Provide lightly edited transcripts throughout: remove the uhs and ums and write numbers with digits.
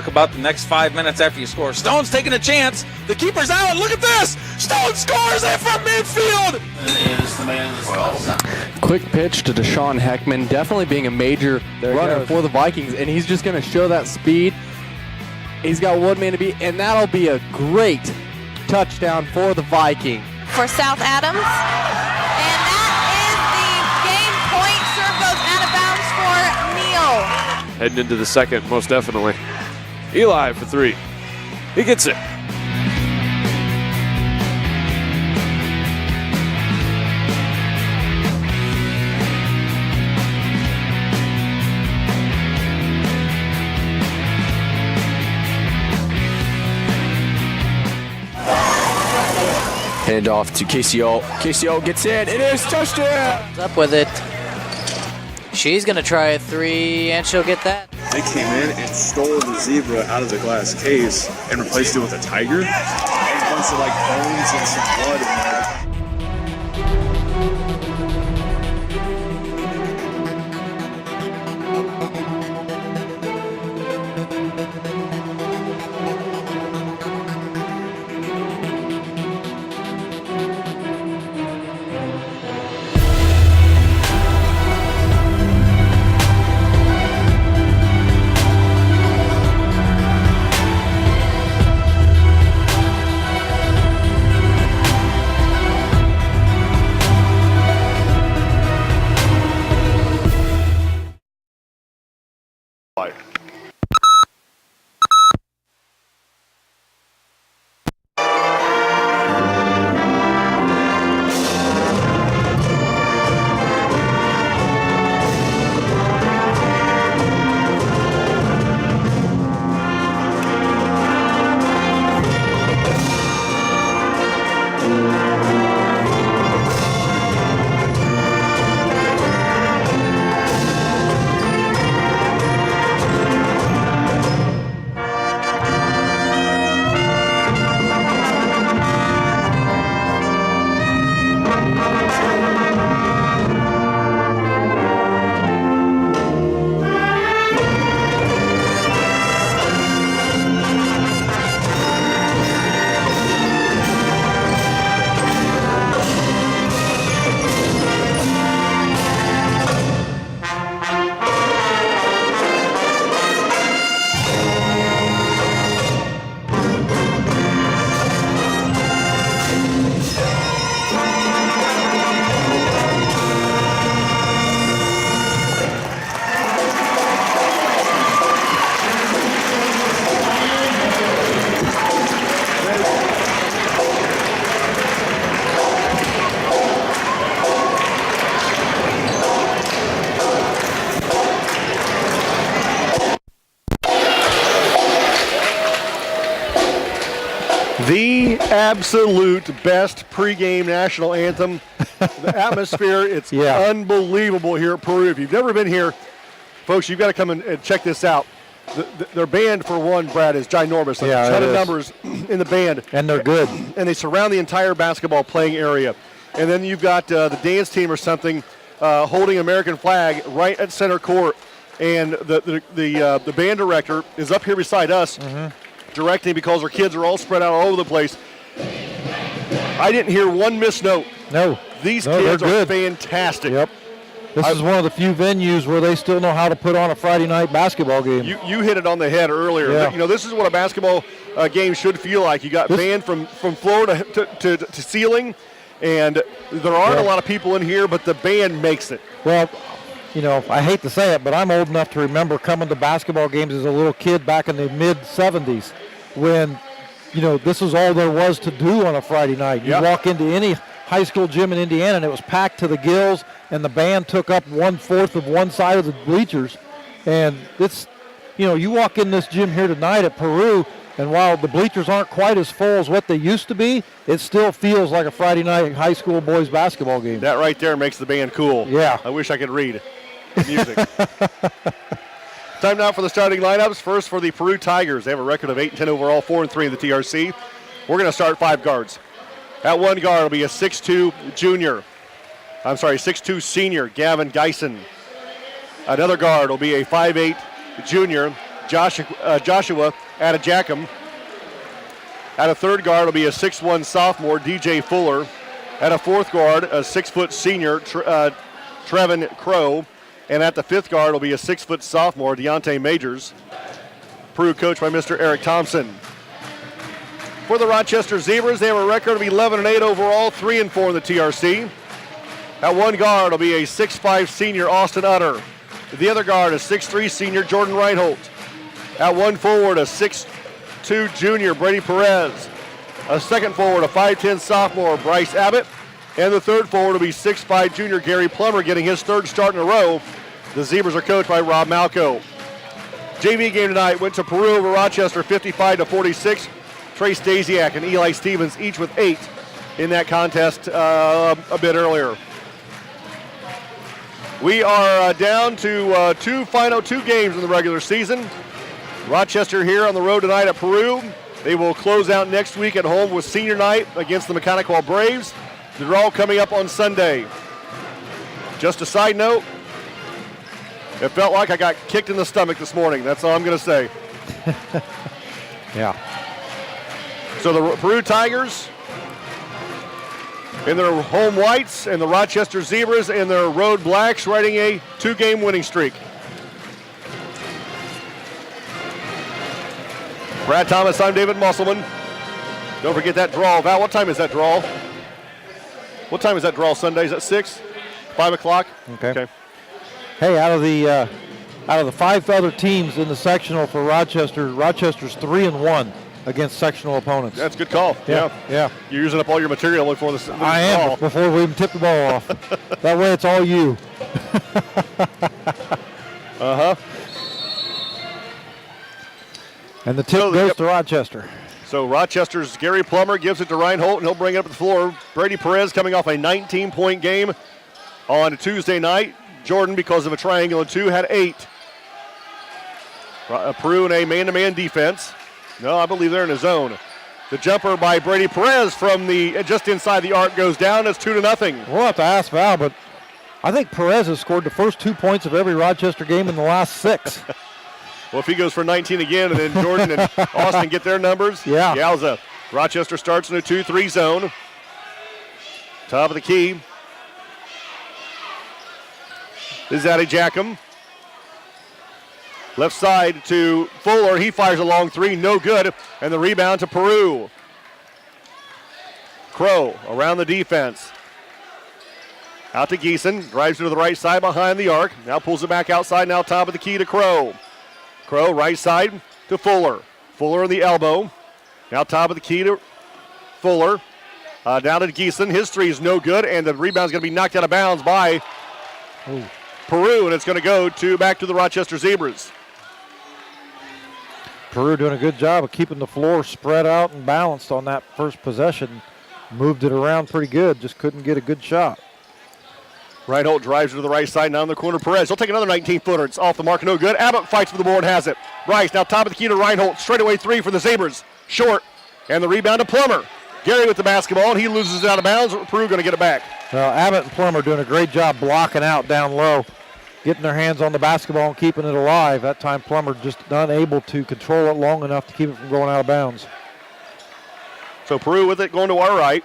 talk about the next 5 minutes after you score. Stone's taking a chance. The keeper's out. Look at this. Stone scores it from midfield. Quick pitch to Deshaun Heckman, definitely being a major runner for the Vikings, and he's just going to show that speed. He's got one man to beat, and that'll be a great touchdown for the Viking. For South Adams. And that is the game point. Serve goes out of bounds for Neal. Heading into the second, most definitely. Eli for 3. He gets it. Hand off to KCO. KCO gets in. It is touchdown. Up with it. She's going to try a 3, and she'll get that. They came in and stole the zebra out of the glass case and replaced it with a tiger. And a bunch of bones and some blood in there. The absolute best pregame national anthem. The atmosphere, it's unbelievable here at Peru. If you've never been here, folks, you've got to come and check this out. Their band, for one, Brad, is ginormous. There's a ton of numbers in the band. And they're good. And they surround the entire basketball playing area. And then you've got the dance team or something holding American flag right at center court. And the band director is up here beside us directing because our kids are all spread out all over the place. I didn't hear one missed note. No. These kids are fantastic. Yep. This is one of the few venues where they still know how to put on a Friday night basketball game. You hit it on the head earlier. Yeah. You know, this is what a basketball game should feel like. You got band from floor to ceiling, and there aren't a lot of people in here, but the band makes it. Well, you know, I hate to say it, but I'm old enough to remember coming to basketball games as a little kid back in the mid-'70s when, you know, this is all there was to do on a Friday night. You walk into any high school gym in Indiana, and it was packed to the gills, and the band took up 1/4 of one side of the bleachers. And it's, you know, you walk in this gym here tonight at Peru, and while the bleachers aren't quite as full as what they used to be, it still feels like a Friday night high school boys basketball game. That right there makes the band cool. Yeah. I wish I could read music. Time now for the starting lineups. First for the Peru Tigers. They have a record of 8-10 overall, 4-3 in the TRC. We're going to start 5 guards. At one guard will be a 6'2 senior, Gavin Geisen. Another guard will be a 5'8 junior, Joshua Adejacum. At a third guard will be a 6'1 sophomore, DJ Fuller. At a fourth guard, a 6-foot senior, Trevin Crow. And at the fifth guard will be a 6-foot sophomore, Deontay Majors. Peru coached by Mr. Eric Thompson. For the Rochester Zebras, they have a record of 11-8 overall, 3-4 in the TRC. At one guard will be a 6'5 senior, Austin Utter. The other guard, a 6'3 senior, Jordan Reinholt. At one forward, a 6'2 junior, Brady Perez. A second forward, a 5'10 sophomore, Bryce Abbott. And the third forward will be 6'5 junior, Gary Plummer, getting his third start in a row. The Zebras are coached by Rob Malco. JV game tonight went to Peru over Rochester, 55-46. Trey Stasiak and Eli Stevens each with 8 in that contest a bit earlier. We are down to two games in the regular season. Rochester here on the road tonight at Peru. They will close out next week at home with senior night against the Mechanical Braves. The draw coming up on Sunday. Just a side note, it felt like I got kicked in the stomach this morning. That's all I'm going to say. Yeah. So the Peru Tigers in their home whites and the Rochester Zebras in their road blacks riding a 2-game winning streak. Brad Thomas, I'm David Musselman. Don't forget that draw. Val, what time is that draw? What time is that draw Sunday? Is that 6? 5 o'clock? Okay. Hey, out of the 5 other teams in the sectional for Rochester, Rochester's 3-1 against sectional opponents. That's a good call. Yeah. You're using up all your material before the I am, call. before we even tip the ball off. That way it's all you. Uh-huh. And the tip goes to Rochester. So Rochester's Gary Plummer gives it to Reinholt, and he'll bring it up to the floor. Brady Perez coming off a 19-point game on Tuesday night. Jordan, because of a triangle of 2, had 8. Peru in a man-to-man defense. No, I believe they're in a zone. The jumper by Brady Perez from the just inside the arc goes down. It's 2-0. We'll have to ask Val, but I think Perez has scored the first 2 points of every Rochester game in the last 6. Well, if he goes for 19 again, and then Jordan and Austin get their numbers, yowza. Rochester starts in a 2-3 zone. Top of the key. This is Adejacum. Left side to Fuller. He fires a long 3, no good. And the rebound to Peru. Crow around the defense. Out to Geeson. Drives to the right side behind the arc. Now pulls it back outside. Now top of the key to Crow. Crow right side to Fuller. Fuller in the elbow. Now top of the key to Fuller. Down to Geeson. His 3 is no good. And the rebound's going to be knocked out of bounds by Peru. And it's going to go back to the Rochester Zebras. Peru doing a good job of keeping the floor spread out and balanced on that first possession. Moved it around pretty good, just couldn't get a good shot. Reinholt drives to the right side, now in the corner. Perez, he'll take another 19-footer. It's off the mark, no good. Abbott fights for the board, has it. Bryce, now top of the key to Reinholt. Straightaway 3 for the Zebras. Short, and the rebound to Plummer. Gary with the basketball, and he loses it out of bounds. Peru going to get it back. Well, Abbott and Plummer doing a great job blocking out down low, getting their hands on the basketball and keeping it alive. That time Plummer just unable to control it long enough to keep it from going out of bounds. So Peru with it going to our right.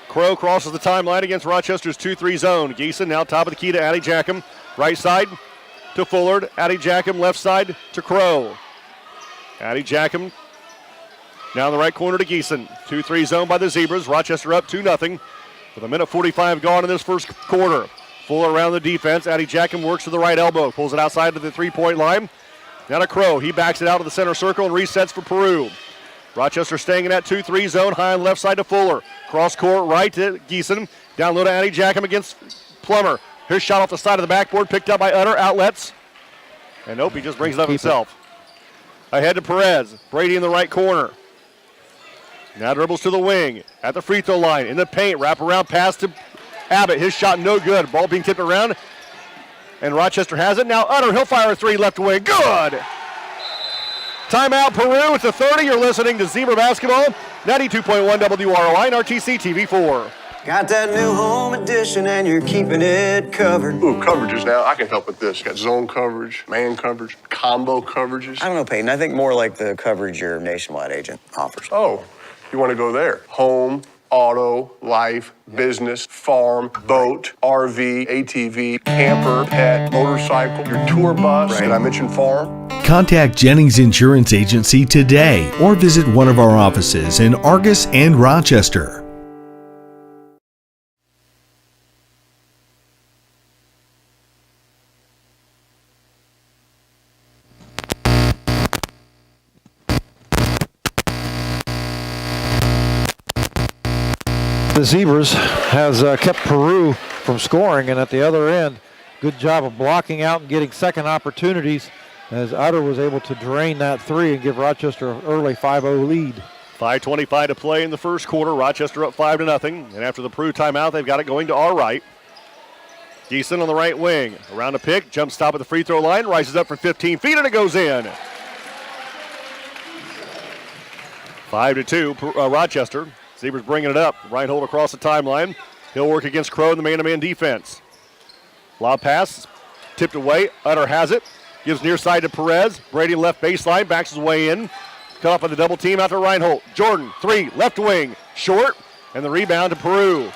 Crow crosses the timeline against Rochester's 2-3 zone. Geeson now top of the key to Adejacum. Right side to Fullard. Adejacum left side to Crow. Adejacum now in the right corner to Geeson. 2-3 zone by the Zebras. Rochester up 2-0 with a minute 45 gone in this first quarter. Fuller around the defense. Adejacum works to the right elbow. Pulls it outside to the 3-point line. Now to Crow. He backs it out to the center circle and resets for Peru. Rochester staying in that 2-3 zone. High on left side to Fuller. Cross court right to Geeson. Down low to Adejacum against Plummer. His shot off the side of the backboard. Picked up by Utter. Outlets. And nope, he just brings it up himself. Ahead to Perez. Brady in the right corner. Now dribbles to the wing. At the free throw line. In the paint. Wrap around pass to Abbott. His shot no good. Ball being tipped around. And Rochester has it. Now Utter. He'll fire a 3 left wing. Good! Timeout Peru. It's a 30. You're listening to Zebra Basketball. 92.1 WROI and RTC TV4. Got that new home edition and you're keeping it covered. Ooh, coverages now. I can help with this. Got zone coverage, man coverage, combo coverages. I don't know, Peyton. I think more like the coverage your nationwide agent offers. Oh, you want to go there? Home, auto, life, business, farm, boat, RV, ATV, camper, pet, motorcycle, your tour bus. Right. Did I mention farm? Contact Jennings Insurance Agency today or visit one of our offices in Argus and Rochester. The Zebras has kept Peru from scoring, and at the other end, good job of blocking out and getting second opportunities as Utter was able to drain that three and give Rochester an early 5-0 lead. 5:25 to play in the first quarter. Rochester up 5-0. And after the Peru timeout, they've got it going to our right. Geeson on the right wing. Around a pick, jump stop at the free throw line, rises up for 15 feet, and it goes in. 5-2, Rochester. Zebras bringing it up. Reinhold across the timeline. He'll work against Crow in the man-to-man defense. Lob pass, tipped away. Utter has it. Gives near side to Perez. Brady left baseline, backs his way in. Cut off by the double team out to Reinhold. Jordan, three, left wing, short, and the rebound to Peru.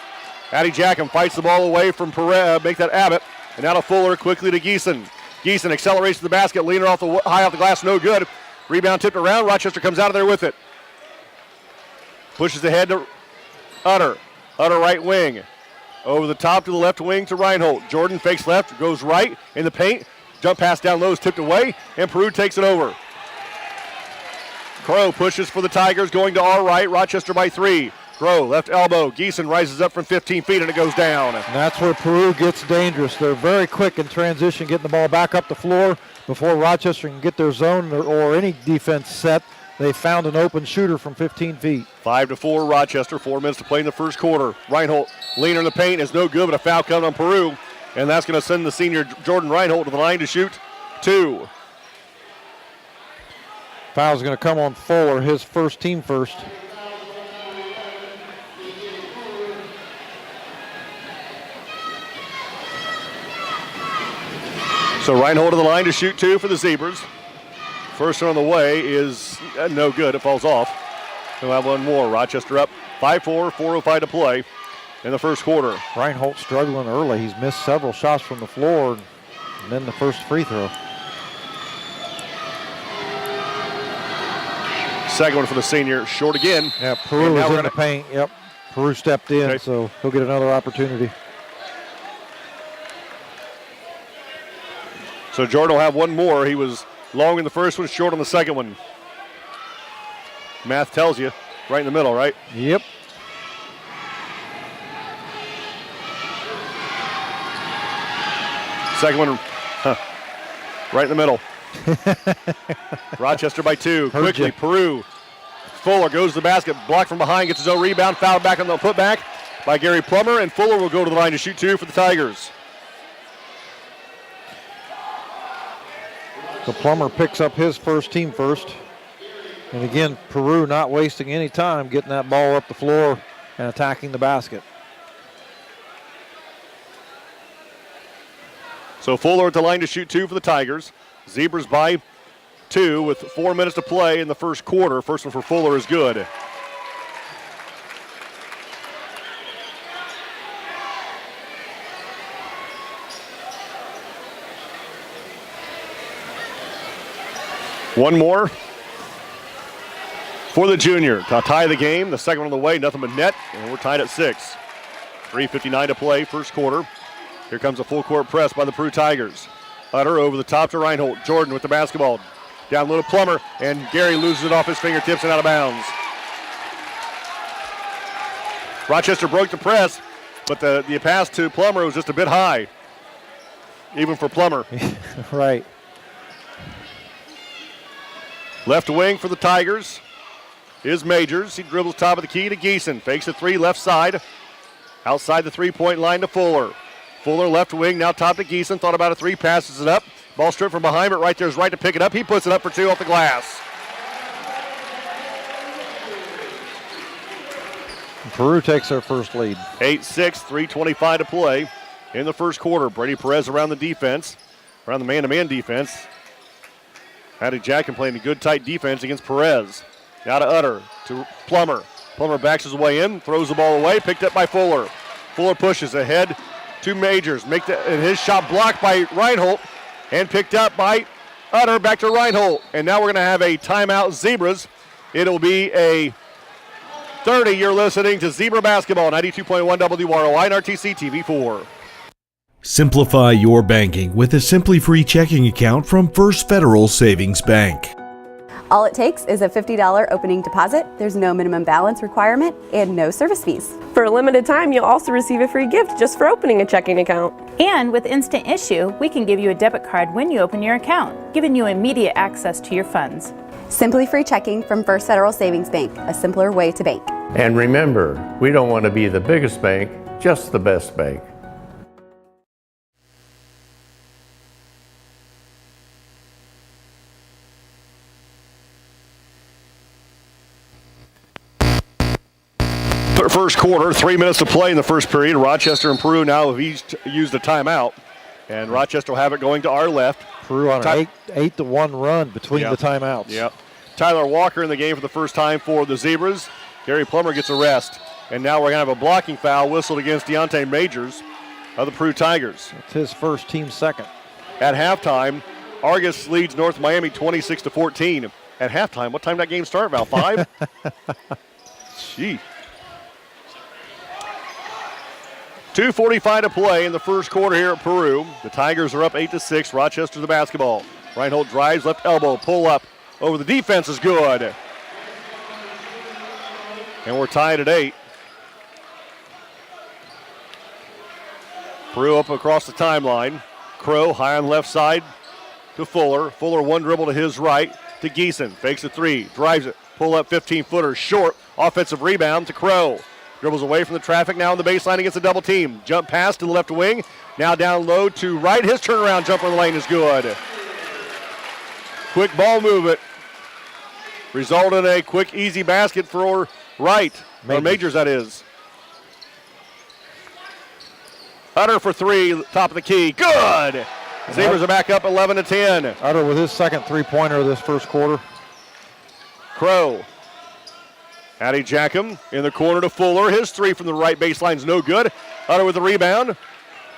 Addy Jackham fights the ball away from Perez, make that Abbott, and out of Fuller quickly to Geeson. Geeson accelerates to the basket, leaning high off the glass, no good. Rebound tipped around. Rochester comes out of there with it. Pushes ahead to Utter. Utter right wing. Over the top to the left wing to Reinhold. Jordan fakes left, goes right in the paint. Jump pass down low is tipped away, and Peru takes it over. Crow pushes for the Tigers, going to our right. Rochester by 3. Crow, left elbow. Geeson rises up from 15 feet, and it goes down. And that's where Peru gets dangerous. They're very quick in transition, getting the ball back up the floor before Rochester can get their zone or any defense set. They found an open shooter from 15 feet. 5-4 Rochester, 4 minutes to play in the first quarter. Reinhold leaner in the paint is no good, but a foul coming on Peru. And that's going to send the senior Jordan Reinhold to the line to shoot 2. Foul's going to come on Fuller, his first, team first. So Reinhold to the line to shoot 2 for the Zebras. First one on the way is no good. It falls off. We'll have one more. Rochester up 5-4, 4:05 to play in the first quarter. Reinhold struggling early. He's missed several shots from the floor and then the first free throw. Second one for the senior. Short again. Yeah, Peru is in the paint. Yep. Peru stepped in, so he'll get another opportunity. So Jordan will have one more. He was long in the first one, short on the second one. Math tells you, right in the middle, right? Yep. Second one, right in the middle. Rochester by 2. Quickly, Peru. Fuller goes to the basket, blocked from behind, gets his own rebound, fouled back on the putback by Gary Plummer, and Fuller will go to the line to shoot 2 for the Tigers. So Plummer picks up his first, team first. And again, Peru not wasting any time getting that ball up the floor and attacking the basket. So Fuller at the line to shoot 2 for the Tigers. Zebras by 2 with 4 minutes to play in the first quarter. First one for Fuller is good. One more for the junior to tie the game. The second one on the way, nothing but net, and we're tied at 6. 3:59 to play, first quarter. Here comes a full court press by the Peru Tigers. Utter over the top to Reinhold. Jordan with the basketball. Down low to Plummer, and Gary loses it off his fingertips and out of bounds. Rochester broke the press, but the pass to Plummer was just a bit high, even for Plummer. Right. Left wing for the Tigers is Majors. He dribbles top of the key to Geeson. Fakes a 3 left side. Outside the three-point line to Fuller. Fuller left wing, now top to Geeson. Thought about a 3, passes it up. Ball stripped from behind, but right there's right to pick it up. He puts it up for 2 off the glass. Peru takes their first lead. 8-6, 3:25 to play in the first quarter. Brady Perez around the defense, around the man-to-man defense. Hattie Jackson playing a good tight defense against Perez. Now to Utter, to Plummer. Plummer backs his way in, throws the ball away, picked up by Fuller. Fuller pushes ahead to Majors. And his shot blocked by Reinhold and picked up by Utter. Back to Reinhold. And now we're going to have a timeout, Zebras. It'll be a 30. You're listening to Zebra Basketball, 92.1 WROI and RTC TV4. Simplify your banking with a Simply Free checking account from First Federal Savings Bank. All it takes is a $50 opening deposit. There's no minimum balance requirement and no service fees. For a limited time, you'll also receive a free gift just for opening a checking account. And with Instant Issue, we can give you a debit card when you open your account, giving you immediate access to your funds. Simply Free checking from First Federal Savings Bank, a simpler way to bank. And remember, we don't want to be the biggest bank, just the best bank. First quarter, 3 minutes to play in the first period. Rochester and Peru now have used a timeout. And Rochester will have it going to our left. Peru on an 8-1 run between the timeouts. Yep. Tyler Walker in the game for the first time for the Zebras. Gary Plummer gets a rest. And now we're going to have a blocking foul whistled against Deontay Majors of the Peru Tigers. It's his first, team second. At halftime, Argus leads North Miami 26-14. At halftime, what time did that game start, Val? 5? Gee. 2:45 to play in the first quarter here at Peru. The Tigers are up 8-6. Rochester the basketball. Reinhold drives, left elbow, pull up over the defense is good. And we're tied at 8. Peru up across the timeline. Crow high on the left side to Fuller. Fuller one dribble to his right to Geeson. Fakes a three, drives it, pull up 15-footer short. Offensive rebound to Crow. Dribbles away from the traffic now on the baseline against a double team. Jump pass to the left wing. Now down low to right. His turnaround jumper in the lane is good. Quick ball movement. Result in a quick, easy basket for Wright. Or Majors, that is. Utter for three, top of the key. Good! Zebras are back up 11-10. Utter with his second three-pointer of this first quarter. Crow. Hattie Jackham in the corner to Fuller. His three from the right baseline is no good. Utter with the rebound.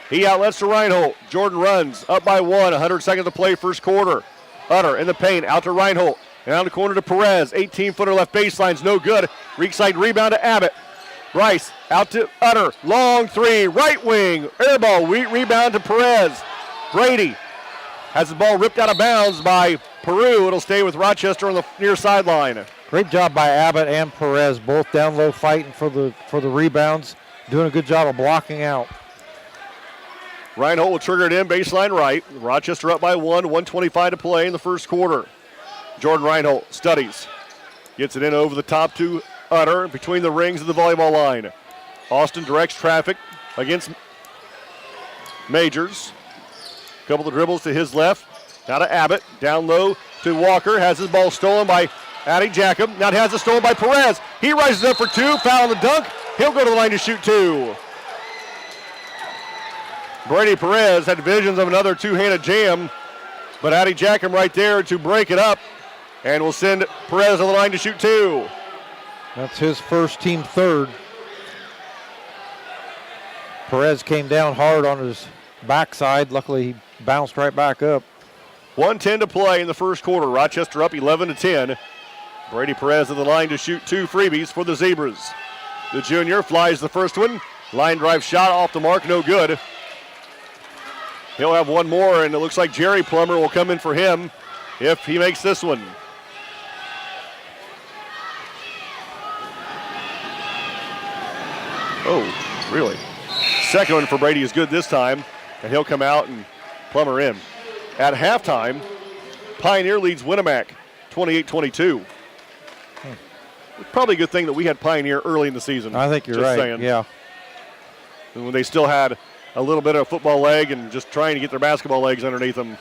He outlets to Reinhold. Jordan runs up by 1. 100 seconds to play first quarter. Utter in the paint out to Reinhold. And down the corner to Perez. 18-footer left baseline is no good. Weak side rebound to Abbott. Bryce out to Utter. Long three. Right wing. Air ball. Rebound to Perez. Brady has the ball ripped out of bounds by Peru. It'll stay with Rochester on the near sideline. Great job by Abbott and Perez, both down low fighting for the rebounds. Doing a good job of blocking out. Reinhold will trigger it in, baseline right. Rochester up by 1, 1:25 to play in the first quarter. Jordan Reinhold studies. Gets it in over the top to Utter between the rings of the volleyball line. Austin directs traffic against Majors. Couple of dribbles to his left. Now to Abbott. Down low to Walker. Has his ball stolen by Hattie Jackham. Now has it stolen by Perez. He rises up for two. Foul on the dunk. He'll go to the line to shoot two. Brady Perez had visions of another two-handed jam, but Hattie Jackham right there to break it up, and will send Perez to the line to shoot two. That's his first, team third. Perez came down hard on his backside. Luckily, he bounced right back up. 1:10 to play in the first quarter. Rochester up 11-10. Brady Perez at the line to shoot two freebies for the Zebras. The junior flies the first one. Line drive shot off the mark, no good. He'll have one more, and it looks like Jerry Plummer will come in for him if he makes this one. Oh, really? Second one for Brady is good this time, and he'll come out and Plummer in. At halftime, Pioneer leads Winnemac 28-22. Probably a good thing that we had Pioneer early in the season. I think you're right, saying. yeah. And when they still had a little bit of a football leg and just trying to get their basketball legs underneath them.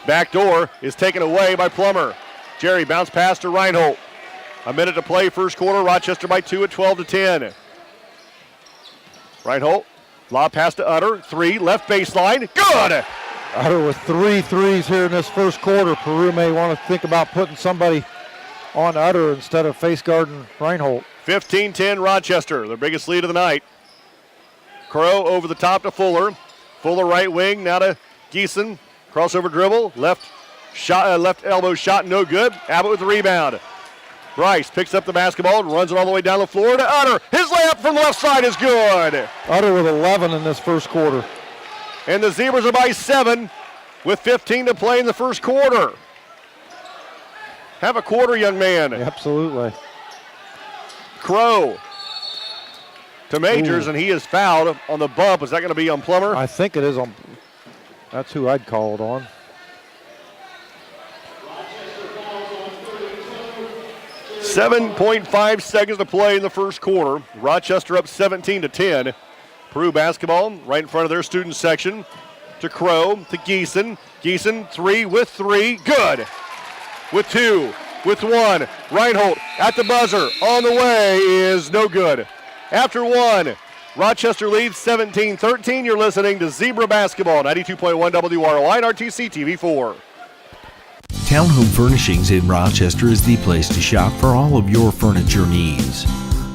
Back door is taken away by Plummer. Jerry bounce pass to Reinhold. A minute to play, first quarter. Rochester by 2 at 12-10. Reinhold, lob pass to Utter. 3, left baseline. Good! Utter with 3 threes here in this first quarter. Peru may want to think about putting somebody on Utter instead of face guarding Reinhold. 15-10 Rochester, their biggest lead of the night. Crow over the top to Fuller. Fuller right wing, now to Geeson. Crossover dribble, left elbow shot, no good. Abbott with the rebound. Bryce picks up the basketball and runs it all the way down the floor to Utter. His layup from the left side is good. Utter with 11 in this first quarter. And the Zebras are by 7 with 15 to play in the first quarter. Have a quarter, young man. Absolutely. Crow to Majors, and he is fouled on the bump. Is that going to be on Plummer? I think it is on. That's who I'd call it on. .5 seconds to play in the first quarter. Rochester up 17-10. Peru basketball right in front of their student section. To Crow, to Geeson. Geeson, 3 with 3. Good. With 2, with 1. Reinhold at the buzzer. On the way is no good. After 1, Rochester leads 17-13. You're listening to Zebra Basketball, 92.1 WROI and RTC TV4. Townhome Furnishings in Rochester is the place to shop for all of your furniture needs.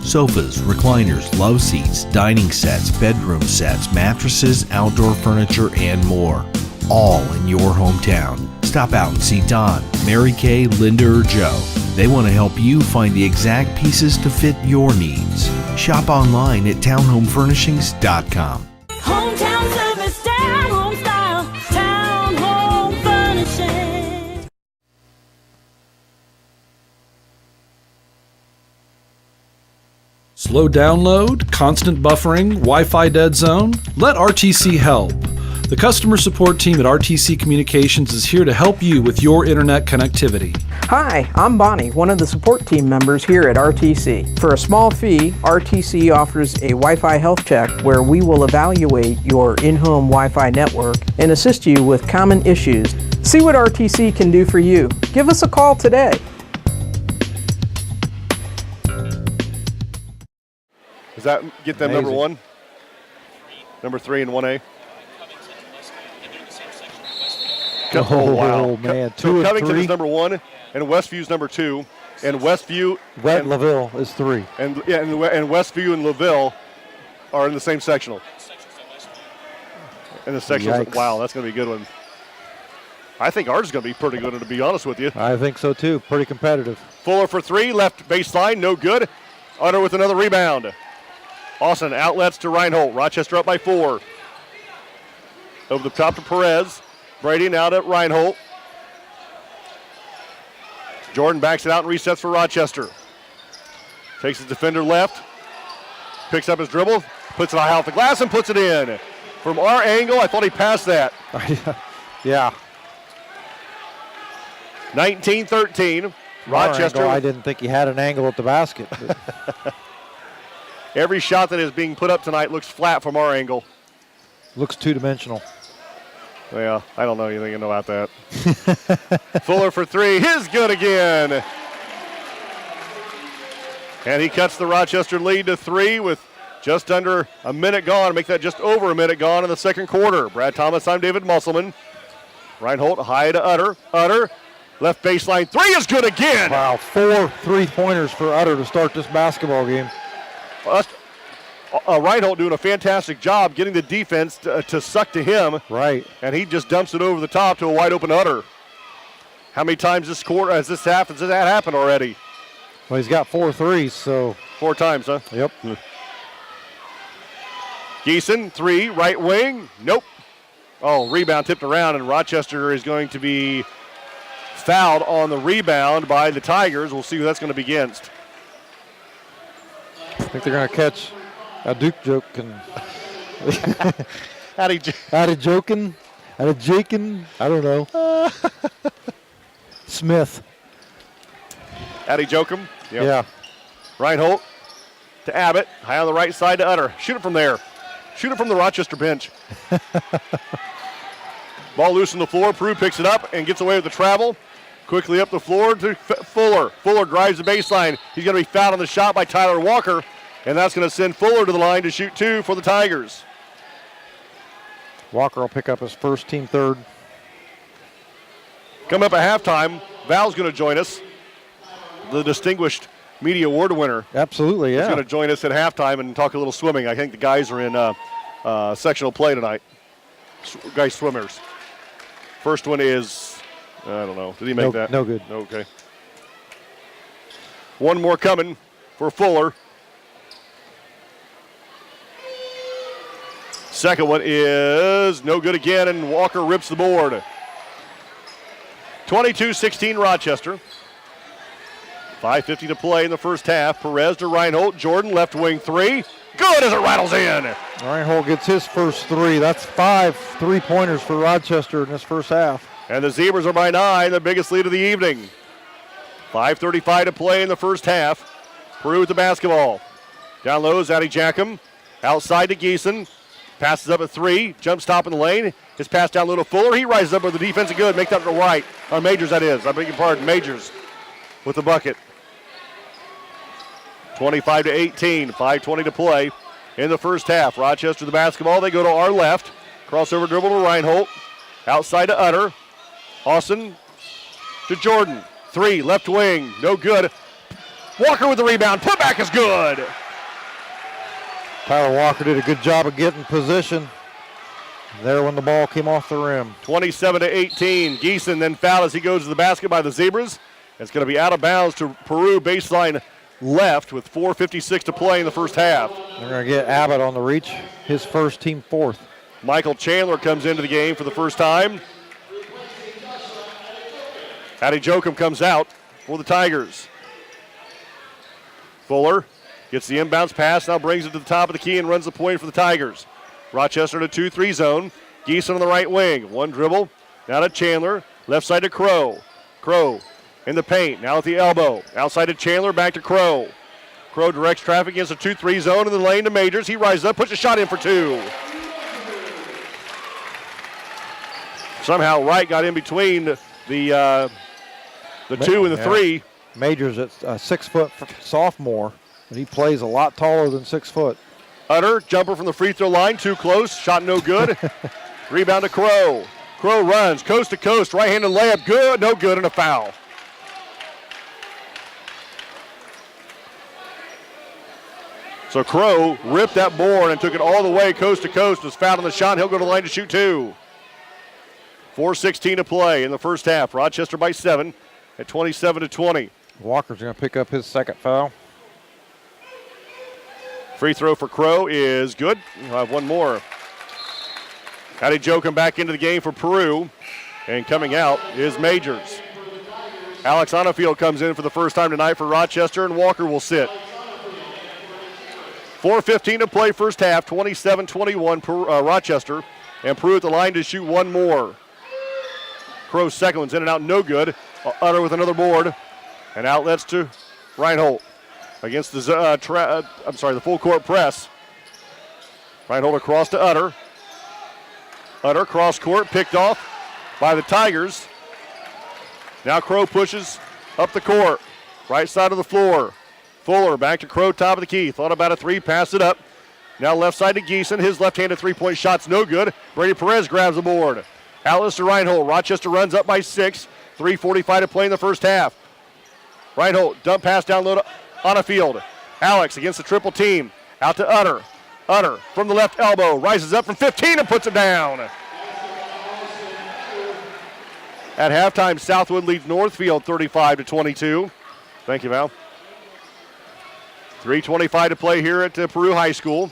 Sofas, recliners, love seats, dining sets, bedroom sets, mattresses, outdoor furniture, and more. All in your hometown. Stop out and see Don, Mary Kay, Linda, or Joe. They want to help you find the exact pieces to fit your needs. Shop online at townhomefurnishings.com. Hometown service, down home style, Town Home Furnishings. Slow download, constant buffering, Wi-Fi dead zone? Let RTC help. The customer support team at RTC Communications is here to help you with your internet connectivity. Hi, I'm Bonnie, one of the support team members here at RTC. For a small fee, RTC offers a Wi-Fi health check where we will evaluate your in-home Wi-Fi network and assist you with common issues. See what RTC can do for you. Give us a call today. Does that get them Amazing. number 1? Number 3 and 1A? Oh, wow. Man. 2 and Covington 3. is number 1, and Westview's number 2. And Westview and LaVille is 3. And Westview and LaVille are in the same sectional. In the sectional. Yikes. Wow, that's going to be a good one. I think ours is going to be pretty good, to be honest with you. I think so too. Pretty competitive. Fuller for 3, left baseline, no good. Utter with another rebound. Austin outlets to Reinhold. Rochester up by 4. Over the top to Perez. Brady now to Reinhold. Jordan backs it out and resets for Rochester. Takes his defender left. Picks up his dribble. Puts it off the glass and puts it in. From our angle, I thought he passed that. Yeah. 19-13. Rochester. Angle, I didn't think he had an angle at the basket. Every shot that is being put up tonight looks flat from our angle. Looks two-dimensional. Yeah, I don't know anything about that. Fuller for 3. Is good again. And he cuts the Rochester lead to 3 with just under a minute gone. Make that just over a minute gone in the second quarter. Brad Thomas, I'm David Musselman. Reinhold high to Utter. Utter, left baseline 3 is good again. Wow, 4 3-pointers for Utter to start this basketball game. Reinhold doing a fantastic job getting the defense to suck to him. Right. And he just dumps it over the top to a wide open Utter. How many times this quarter has that happened already? Well, he's got 4 threes, so. 4 times, huh? Yep. Geeson, 3, right wing. Nope. Oh, rebound tipped around, and Rochester is going to be fouled on the rebound by the Tigers. We'll see who that's going to be against. I think they're going to catch a Duke joke. Out of joking. I don't know. Smith. Addy Jokum. Yep. Yeah. Reinhold to Abbott. High on the right side to Utter. Shoot it from there. Shoot it from the Rochester bench. Ball loose on the floor. Peru picks it up and gets away with the travel. Quickly up the floor to Fuller. Fuller drives the baseline. He's going to be fouled on the shot by Tyler Walker, and that's going to send Fuller to the line to shoot 2 for the Tigers. Walker will pick up his first, team third. Coming up at halftime, Val's going to join us, the distinguished media award winner. Absolutely, yeah. He's going to join us at halftime and talk a little swimming. I think the guys are in sectional play tonight. Guys swimmers. First one is, I don't know. Did he make that? No good. Okay. One more coming for Fuller. Second one is no good again, and Walker rips the board. 22-16 Rochester. 5:50 to play in the first half. Perez to Reinhold. Jordan, left wing 3. Good as it rattles in. Reinhold gets his first 3. That's 5 3-pointers for Rochester in this first half. And the Zebras are by 9, the biggest lead of the evening. 5:35 to play in the first half. Peru with the basketball. Down low is Addy Jackham. Outside to Geeson. Passes up at 3. Jump stop in the lane. His pass down low to Fuller. He rises up with the defense. Good. Make that to the right. Majors, that is. I beg your pardon. Majors with the bucket. 25-18. 5:20 to play in the first half. Rochester the basketball. They go to our left. Crossover dribble to Reinhold. Outside to Utter. Austin to Jordan. 3. Left wing. No good. Walker with the rebound. Putback is good. Tyler Walker did a good job of getting position there when the ball came off the rim. 27-18. Geeson then fouled as he goes to the basket by the Zebras. It's going to be out of bounds to Peru baseline left with 4:56 to play in the first half. They're going to get Abbott on the reach, his first, team fourth. Michael Chandler comes into the game for the first time. Addy Jochum comes out for the Tigers. Fuller gets the inbounds pass, now brings it to the top of the key and runs the point for the Tigers. Rochester in a 2-3 zone. Geeson on the right wing. One dribble. Now to Chandler. Left side to Crow. Crow in the paint. Now at the elbow. Outside to Chandler. Back to Crow. Crow directs traffic against a 2-3 zone in the lane to Majors. He rises up, puts a shot in for 2. Somehow Wright got in between the 2 and the 3. Majors at a 6-foot sophomore, and he plays a lot taller than 6 foot. Utter, jumper from the free throw line, too close, shot no good. Rebound to Crow. Crow runs coast to coast, right-handed layup, good, no good, and a foul. So Crow ripped that board and took it all the way coast to coast, was fouled on the shot, he'll go to the line to shoot 2. 4:16 to play in the first half. Rochester by 7 at 27-20. Walker's going to pick up his second foul. Free throw for Crow is good. We'll have one more. Addy Jochum back into the game for Peru. And coming out is Majors. Alex Onafield comes in for the first time tonight for Rochester, and Walker will sit. 4:15 to play first half, 27-21 Rochester. And Peru at the line to shoot one more. Crow's second one's in and out, no good. Utter with another board. And outlets to Reinhold against the the full court press. Reinhold across to Utter. Utter cross court, picked off by the Tigers. Now Crow pushes up the court, right side of the floor. Fuller back to Crow, top of the key. Thought about a 3, passed it up. Now left side to Geeson. His left-handed three-point shot's no good. Brady Perez grabs the board. Outlets to Reinhold. Rochester runs up by 6. 3:45 to play in the first half. Reinhold, dump pass down low to Onafield. Alex against the triple team. Out to Utter. Utter from the left elbow. Rises up from 15 and puts it down. At halftime, Southwood leads Northfield 35-22. Thank you, Val. 3:25 to play here at Peru High School.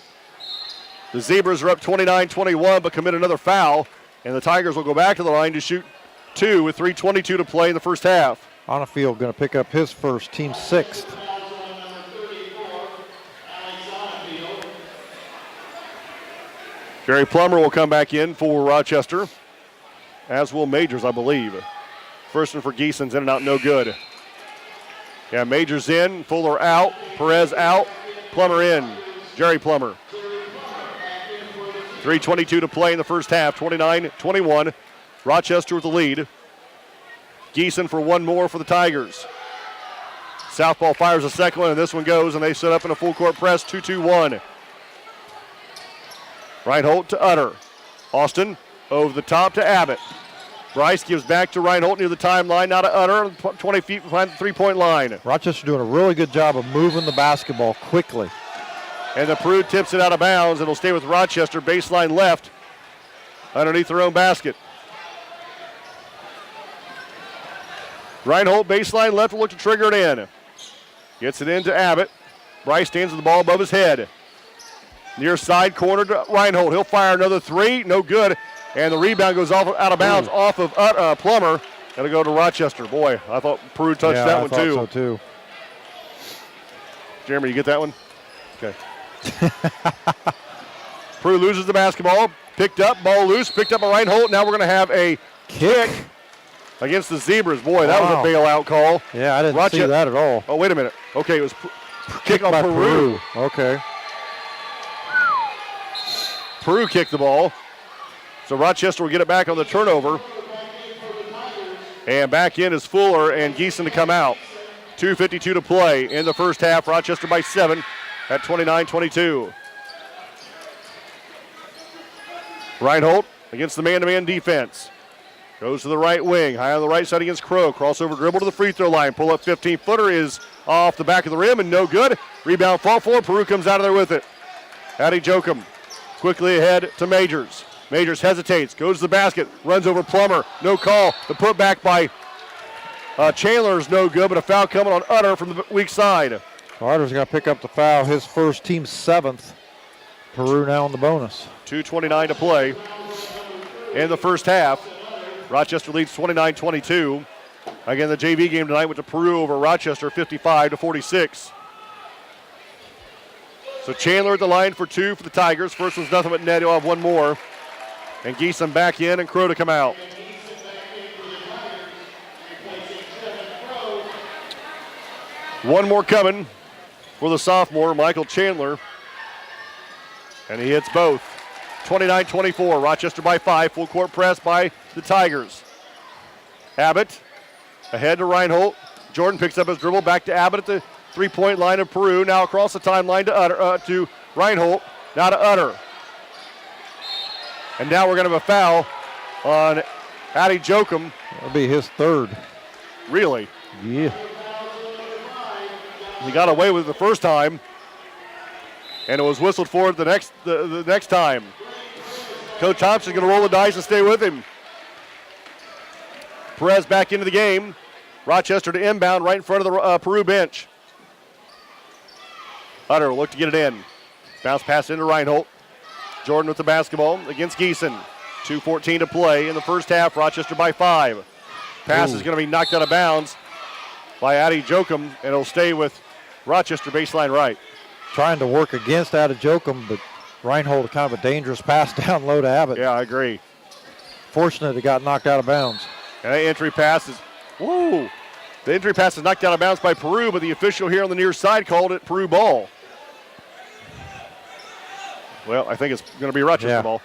The Zebras are up 29-21 but commit another foul. And the Tigers will go back to the line to shoot 2 with 3:22 to play in the first half. Onafield going to pick up his first, team 6th. Jerry Plummer will come back in for Rochester, as will Majors, I believe. First one for Geeson's in and out, no good. Yeah, Majors in, Fuller out, Perez out, Plummer in. Jerry Plummer. 3:22 to play in the first half, 29-21. Rochester with the lead. Geeson for one more for the Tigers. Southpaw fires a second one, and this one goes, and they set up in a full court press, 2-2-1. Reinhold to Utter. Austin over the top to Abbott. Bryce gives back to Reinhold near the timeline, now to Utter, 20 feet behind the three-point line. Rochester doing a really good job of moving the basketball quickly. And the Peru tips it out of bounds. It'll stay with Rochester, baseline left, underneath their own basket. Reinhold, baseline left, will look to trigger it in. Gets it into Abbott. Bryce stands with the ball above his head. Near side corner to Reinhold. He'll fire another three, no good. And the rebound goes out of bounds off of Plummer. That'll go to Rochester. Boy, I thought Peru touched that one too. I thought so too. Jeremy, you get that one? Okay. Peru loses the basketball. Picked up, ball loose, picked up a Reinhold. Now we're going to have a kick against the Zebras. Boy, that was a bailout call. Yeah, I didn't see that at all. Oh, wait a minute. Okay, it was kick on Peru. Okay. Peru kicked the ball. So Rochester will get it back on the turnover. And back in is Fuller and Geeson to come out. 2:52 to play in the first half. Rochester by 7 at 29-22. Reinhold against the man-to-man defense. Goes to the right wing, high on the right side against Crow. Crossover dribble to the free throw line. Pull up 15-footer is off the back of the rim and no good. Rebound fall for. Peru comes out of there with it. Addy Jokum quickly ahead to Majors. Majors hesitates, goes to the basket, runs over Plummer. No call. The putback by Chandler is no good, but a foul coming on Utter from the weak side. Utter's going to pick up the foul, his first, team 7th. Peru now on the bonus. 2:29 to play in the first half. Rochester leads 29-22. Again, the JV game tonight went to Peru over Rochester, 55-46. So Chandler at the line for two for the Tigers. First one's nothing but net. He'll have one more. And Geeson back in and Crow to come out. One more coming for the sophomore, Michael Chandler. And he hits both. 29-24, Rochester by 5. Full court press by the Tigers. Abbott ahead to Reinhold. Jordan picks up his dribble back to Abbott at the three-point line of Peru. Now across the timeline to Reinhold. Now to Utter. And now we're going to have a foul on Addy Jokum. That'll be his third. Really? Yeah. He got away with it the first time, and it was whistled for it the next time. Coach Thompson's going to roll the dice and stay with him. Perez back into the game. Rochester to inbound right in front of the Peru bench. Utter will look to get it in. Bounce pass into Reinhold. Jordan with the basketball against Geeson. 2:14 to play in the first half. Rochester by 5. Pass is going to be knocked out of bounds by Addy Jokum, and it'll stay with Rochester baseline right. Trying to work against Addy Jokum, but Reinhold kind of a dangerous pass down low to Abbott. Yeah, I agree. Fortunate it got knocked out of bounds. And that entry pass is, whoa. The entry pass is knocked out of bounds by Peru, but the official here on the near side called it Peru ball. Well, I think it's going to be Rochester ball.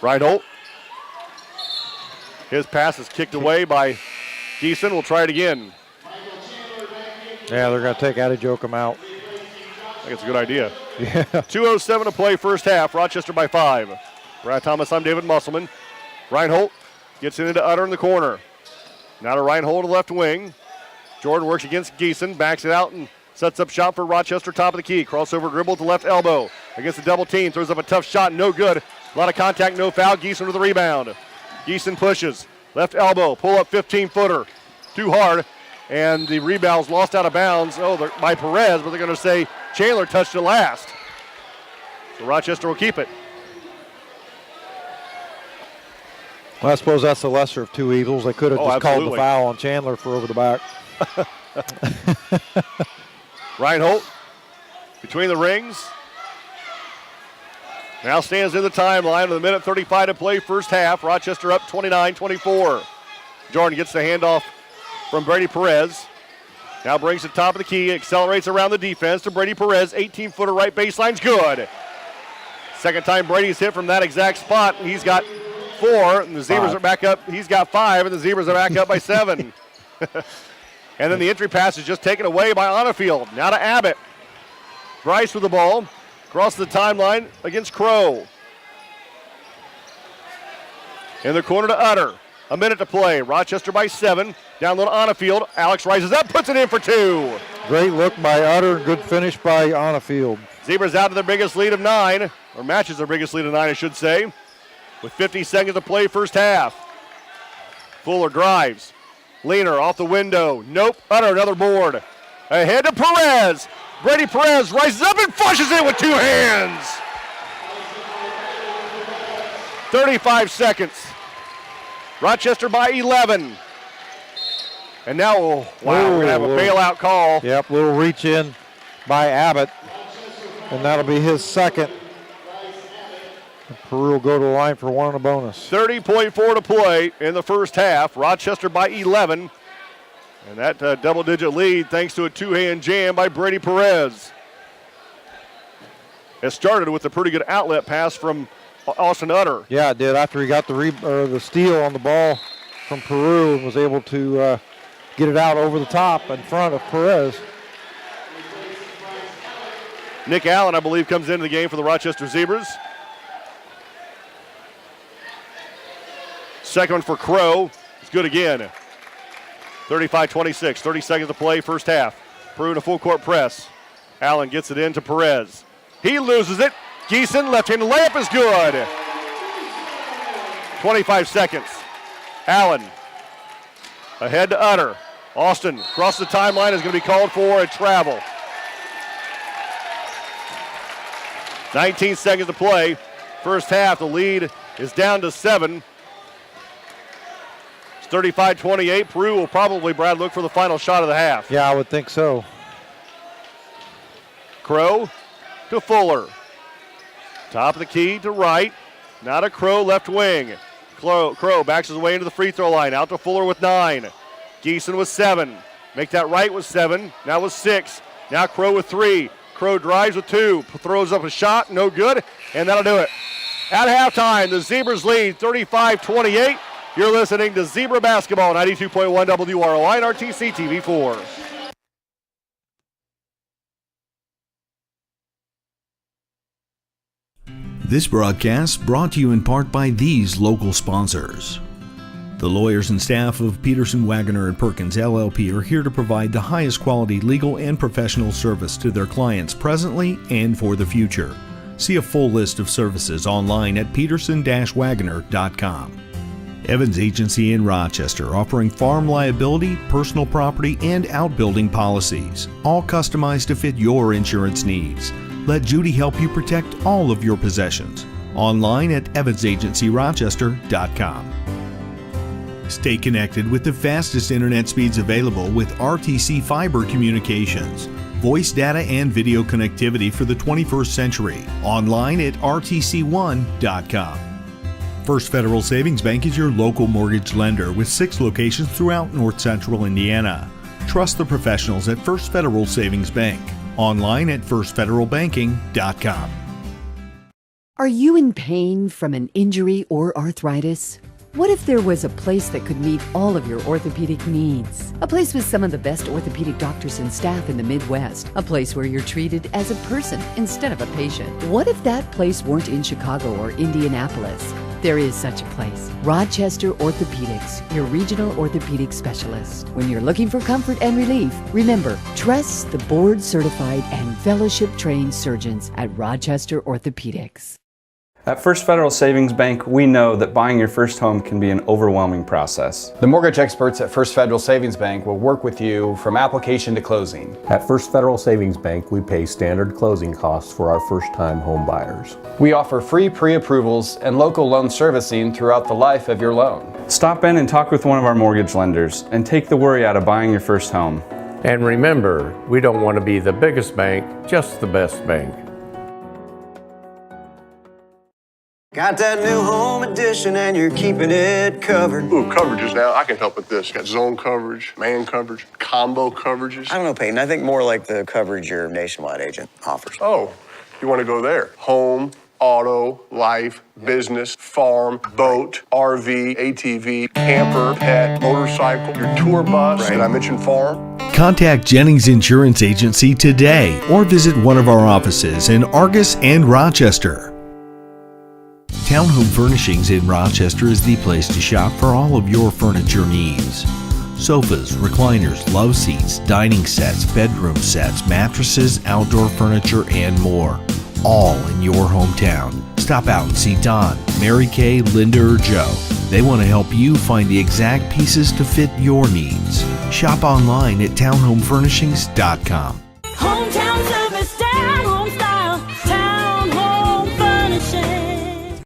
Reinhold. His pass is kicked away by Geeson. We'll try it again. Yeah, they're going to take Addy Jokum out. I think it's a good idea. Yeah. 2:07 to play first half. Rochester by 5. Brad Thomas, I'm David Musselman. Reinhold gets it into Utter in the corner. Now to Reinhold to left wing. Jordan works against Geeson, backs it out and sets up shot for Rochester, top of the key. Crossover dribble to left elbow. Against the double team, throws up a tough shot, no good. A lot of contact, no foul. Geeson with the rebound. Geeson pushes. Left elbow, pull up 15-footer. Too hard. And the rebound's lost out of bounds by Perez, but they're going to say Chandler touched it last. So Rochester will keep it. Well, I suppose that's the lesser of two evils. They could have just called the foul on Chandler for over the back. Reinhold between the rings. Now stands in the timeline with a minute 35 to play first half. Rochester up 29-24. Jordan gets the handoff from Brady Perez. Now brings it top of the key, accelerates around the defense to Brady Perez. 18-footer right baseline's good. Second time Brady's hit from that exact spot. He's got 4, and the Zebras are back up. He's got 5, and the Zebras are back up by 7. And then the entry pass is just taken away by Onafield. Now to Abbott. Bryce with the ball. Across the timeline against Crow. In the corner to Utter. A minute to play. Rochester by 7. Down low to Onafield. Alex rises up, puts it in for 2. Great look by Utter. Good finish by Onafield. Zebras out to their biggest lead of 9. Or matches their biggest lead of 9, I should say. With 50 seconds to play first half. Fuller drives. Leaner off the window. Nope. Utter another board. Ahead to Perez. Brady Perez rises up and flushes it with 2 hands. 35 seconds. Rochester by 11. And now, we're going to have a bailout call. Yep, little reach in by Abbott. And that'll be his second. Peru will go to the line for 1 and a bonus. 30.4 to play in the first half. Rochester by 11. And that double-digit lead thanks to a 2-hand jam by Brady Perez. It started with a pretty good outlet pass from Austin Utter. Yeah, it did. After he got the steal on the ball from Peru and was able to get it out over the top in front of Perez. Nick Allen, I believe, comes into the game for the Rochester Zebras. Second one for Crow. It's good again. 35-26, 30 seconds to play, first half. Peru in a full court press. Allen gets it into Perez. He loses it. Geeson, left-handed layup is good. 25 seconds. Allen ahead to Utter. Austin across the timeline is going to be called for a travel. 19 seconds to play. First half, the lead is down to 7. It's 35-28. Peru will probably, Brad, look for the final shot of the half. Yeah, I would think so. Crow to Fuller. Top of the key to right. Now to Crow, left wing. Crow backs his way into the free throw line. Out to Fuller with 9. Geeson with 7. Make that right with 7. Now with 6. Now Crow with 3. Crow drives with 2. Throws up a shot. No good. And that'll do it. At halftime, the Zebras lead 35-28. You're listening to Zebra Basketball, 92.1 WROI and RTC TV4. This broadcast brought to you in part by these local sponsors. The lawyers and staff of Peterson, Wagoner & Perkins LLP are here to provide the highest quality legal and professional service to their clients presently and for the future. See a full list of services online at peterson-wagoner.com. Evans Agency in Rochester, offering farm liability, personal property, and outbuilding policies, all customized to fit your insurance needs. Let Judy help you protect all of your possessions. Online at evansagencyrochester.com. Stay connected with the fastest internet speeds available with RTC Fiber Communications. Voice data and video connectivity for the 21st century. Online at rtc1.com. First Federal Savings Bank is your local mortgage lender with 6 locations throughout North Central Indiana. Trust the professionals at First Federal Savings Bank. Online at firstfederalbanking.com. Are you in pain from an injury or arthritis? What if there was a place that could meet all of your orthopedic needs? A place with some of the best orthopedic doctors and staff in the Midwest. A place where you're treated as a person instead of a patient. What if that place weren't in Chicago or Indianapolis? There is such a place. Rochester Orthopedics, your regional orthopedic specialist. When you're looking for comfort and relief, remember, trust the board-certified and fellowship-trained surgeons at Rochester Orthopedics. At First Federal Savings Bank, we know that buying your first home can be an overwhelming process. The mortgage experts at First Federal Savings Bank will work with you from application to closing. At First Federal Savings Bank, we pay standard closing costs for our first-time home buyers. We offer free pre-approvals and local loan servicing throughout the life of your loan. Stop in and talk with one of our mortgage lenders and take the worry out of buying your first home. And remember, we don't want to be the biggest bank, just the best bank. Got that new home edition and you're keeping it covered. Ooh, coverages now. I can help with this. Got zone coverage, man coverage, combo coverages. I don't know, Peyton. I think more like the coverage your Nationwide agent offers. Oh, you want to go there. Home, auto, life, business, farm, boat, RV, ATV, camper, pet, motorcycle, your tour bus. Did I mention farm? Contact Jennings Insurance Agency today or visit one of our offices in Argus and Rochester. Townhome Furnishings in Rochester is the place to shop for all of your furniture needs. Sofas, recliners, love seats, dining sets, bedroom sets, mattresses, outdoor furniture, and more. All in your hometown. Stop out and see Don, Mary Kay, Linda, or Joe. They want to help you find the exact pieces to fit your needs. Shop online at townhomefurnishings.com. Hometown service, down home style, town home furnishing.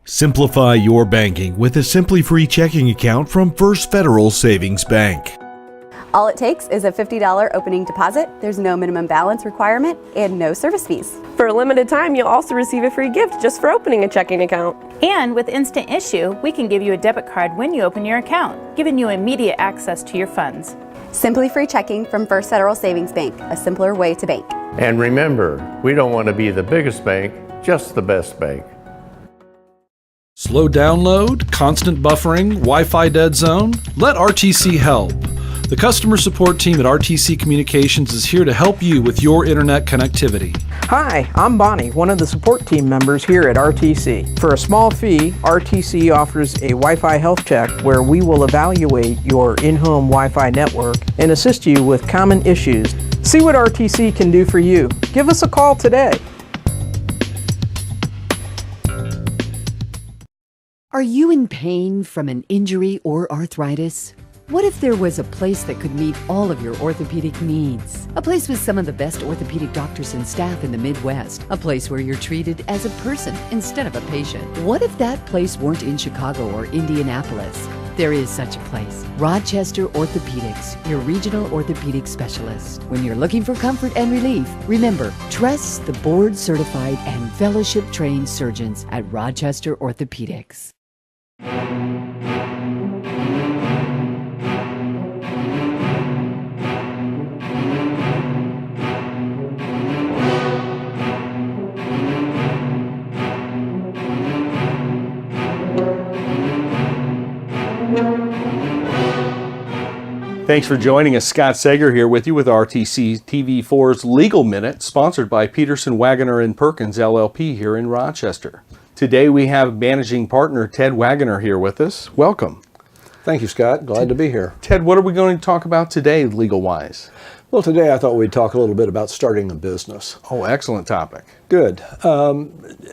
Simplify your banking with a Simply Free checking account from First Federal Savings Bank. All it takes is a $50 opening deposit. There's no minimum balance requirement and no service fees. For a limited time, you'll also receive a free gift just for opening a checking account. And with Instant Issue, we can give you a debit card when you open your account, giving you immediate access to your funds. Simply Free checking from First Federal Savings Bank, a simpler way to bank. And remember, we don't want to be the biggest bank, just the best bank. Slow download, constant buffering, Wi-Fi dead zone? Let RTC help. The customer support team at RTC Communications is here to help you with your internet connectivity. Hi, I'm Bonnie, one of the support team members here at RTC. For a small fee, RTC offers a Wi-Fi health check where we will evaluate your in-home Wi-Fi network and assist you with common issues. See what RTC can do for you. Give us a call today. Are you in pain from an injury or arthritis? What if there was a place that could meet all of your orthopedic needs? A place with some of the best orthopedic doctors and staff in the Midwest. A place where you're treated as a person instead of a patient. What if that place weren't in Chicago or Indianapolis? There is such a place. Rochester Orthopedics, your regional orthopedic specialist. When you're looking for comfort and relief, remember, trust the board-certified and fellowship-trained surgeons at Rochester Orthopedics. Thanks for joining us. Scott Sager here with you with RTC TV4's Legal Minute, sponsored by Peterson, Wagoner & Perkins, LLP here in Rochester. Today we have managing partner Ted Wagoner here with us. Welcome. Thank you, Scott. Glad to be here. Ted, what are we going to talk about today, legal-wise? Well, today I thought we'd talk a little bit about starting a business. Oh, excellent topic. Good.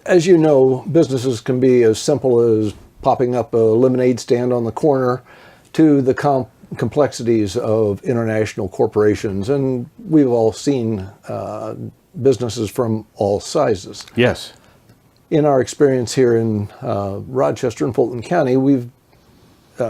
As you know, businesses can be as simple as popping up a lemonade stand on the corner to the complexities of international corporations, and we've all seen businesses from all sizes. Yes. In our experience here in Rochester and Fulton County, we've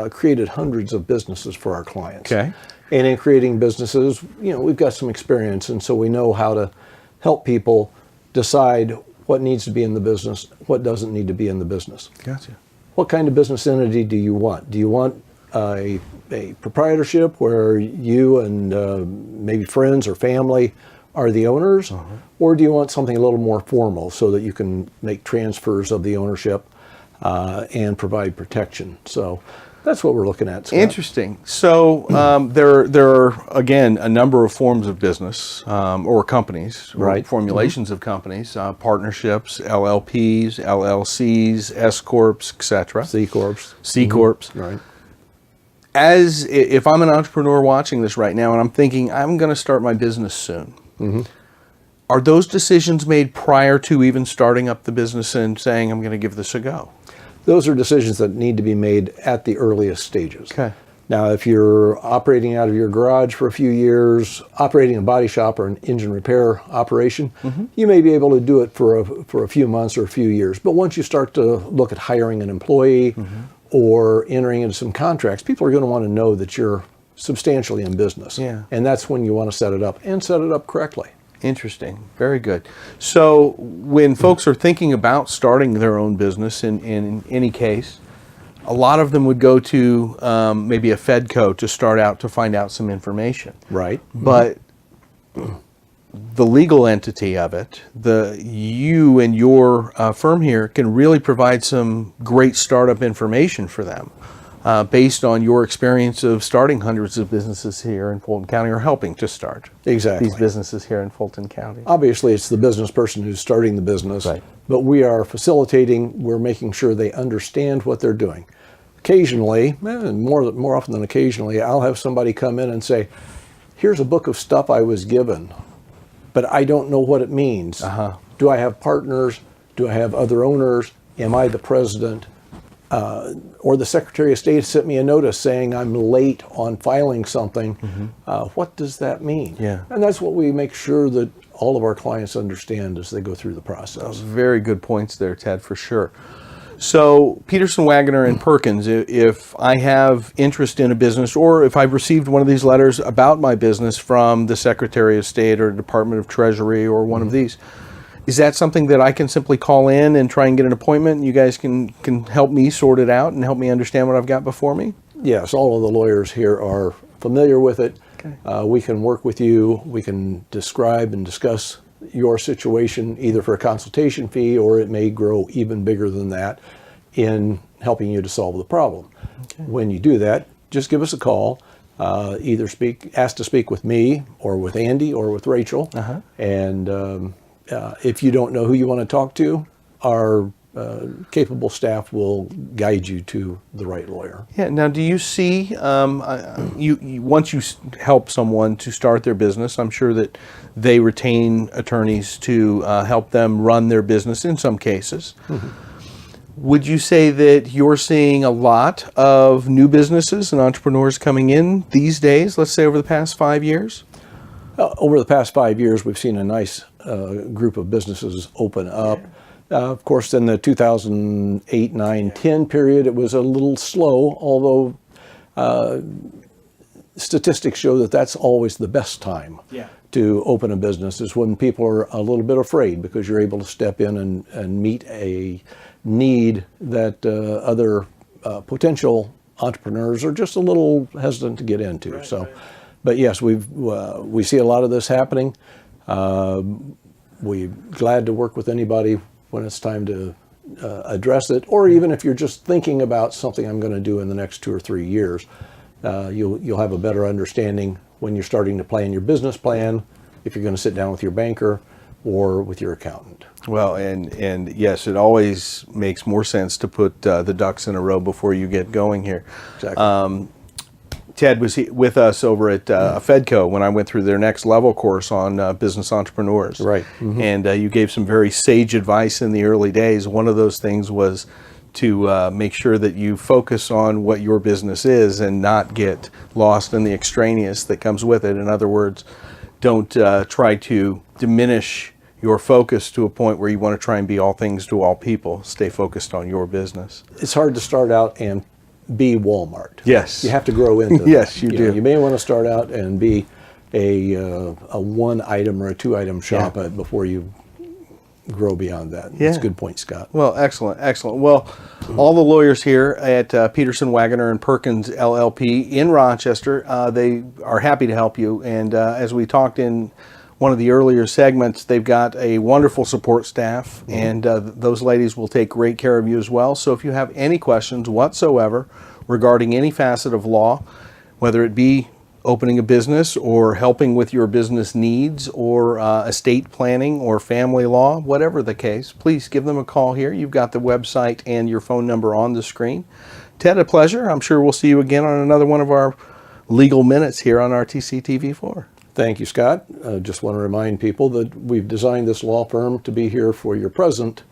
created hundreds of businesses for our clients. Okay. And in creating businesses, you know, we've got some experience, and so we know how to help people decide what needs to be in the business, what doesn't need to be in the business. Gotcha. What kind of business entity do you want? Do you want a proprietorship where you and maybe friends or family are the owners, or do you want something a little more formal so that you can make transfers of the ownership and provide protection? So that's what we're looking at, Scott. Interesting. So there are, again, a number of forms of business or companies, right? Formulations of companies, partnerships, LLPs, LLCs, S corps, etc. C corps. C corps. Right. As if I'm an entrepreneur watching this right now and I'm thinking I'm going to start my business soon, are those decisions made prior to even starting up the business and saying I'm going to give this a go? Those are decisions that need to be made at the earliest stages. Okay. Now, if you're operating out of your garage for a few years, operating a body shop or an engine repair operation, you may be able to do it for a few months or a few years. But once you start to look at hiring an employee or entering into some contracts, people are going to want to know that you're substantially in business. Yeah. And that's when you want to set it up, and set it up correctly. Interesting. Very good. So when folks are thinking about starting their own business in any case, a lot of them would go to maybe a Fedco to start out to find out some information. Right. But the legal entity of it, you and your firm here can really provide some great startup information for them based on your experience of starting hundreds of businesses here in Fulton County, or helping to start Exactly. these businesses here in Fulton County. Obviously, it's the business person who's starting the business, but we are facilitating, we're making sure they understand what they're doing. Occasionally, and more often than occasionally, I'll have somebody come in and say, here's a book of stuff I was given, but I don't know what it means. Do I have partners? Do I have other owners? Am I the president? Or the Secretary of State sent me a notice saying I'm late on filing something. What does that mean? Yeah. And that's what we make sure that all of our clients understand as they go through the process. Very good points there, Ted, for sure. So Peterson, Wagoner, and Perkins, if I have interest in a business, or if I've received one of these letters about my business from the Secretary of State or Department of Treasury or one of these, is that something that I can simply call in and try and get an appointment, and you guys can help me sort it out and help me understand what I've got before me? Yes, all of the lawyers here are familiar with it. We can work with you. We can describe and discuss your situation either for a consultation fee, or it may grow even bigger than that in helping you to solve the problem. When you do that, just give us a call. Either ask to speak with me or with Andy or with Rachel. And if you don't know who you want to talk to, our capable staff will guide you to the right lawyer. Yeah. Now, do you see, once you help someone to start their business, I'm sure that they retain attorneys to help them run their business in some cases. Would you say that you're seeing a lot of new businesses and entrepreneurs coming in these days, let's say over the past 5 years? Over the past 5 years, we've seen a nice group of businesses open up. Of course, in the 2008, 9, 10 period, it was a little slow, although statistics show that that's always the best time to open a business, is when people are a little bit afraid, because you're able to step in and meet a need that other potential entrepreneurs are just a little hesitant to get into. But yes, we see a lot of this happening. We're glad to work with anybody when it's time to address it, or even if you're just thinking about something I'm going to do in the next 2 or 3 years, you'll have a better understanding when you're starting to plan your business plan, if you're going to sit down with your banker or with your accountant. Well, and yes, it always makes more sense to put the ducks in a row before you get going here. Exactly. Ted was with us over at Fedco when I went through their next level course on business entrepreneurs. Right. And you gave some very sage advice in the early days. One of those things was to make sure that you focus on what your business is and not get lost in the extraneous that comes with it. In other words, don't try to diminish your focus to a point where you want to try and be all things to all people. Stay focused on your business. It's hard to start out and be Walmart. Yes. You have to grow into that. Yes, you do. You may want to start out and be a one item or a 2 item shop before you grow beyond that. That's a good point, Scott. Well, excellent, excellent. Well, all the lawyers here at Peterson, Wagoner, and Perkins LLP in Rochester, they are happy to help you. And as we talked in one of the earlier segments, they've got a wonderful support staff, and those ladies will take great care of you as well. So if you have any questions whatsoever regarding any facet of law, whether it be opening a business or helping with your business needs or estate planning or family law, whatever the case, please give them a call here. You've got the website and your phone number on the screen. Ted, a pleasure. I'm sure we'll see you again on another one of our legal minutes here on RTC TV4. Thank you, Scott. Just want to remind people that we've designed this law firm to be here for your present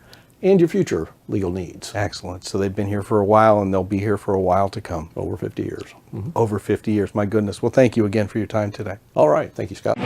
and your future legal needs. Excellent. So they've been here for a while, and they'll be here for a while to come. Over 50 years. Over 50 years. My goodness. Well, thank you again for your time today. All right. Thank you, Scott.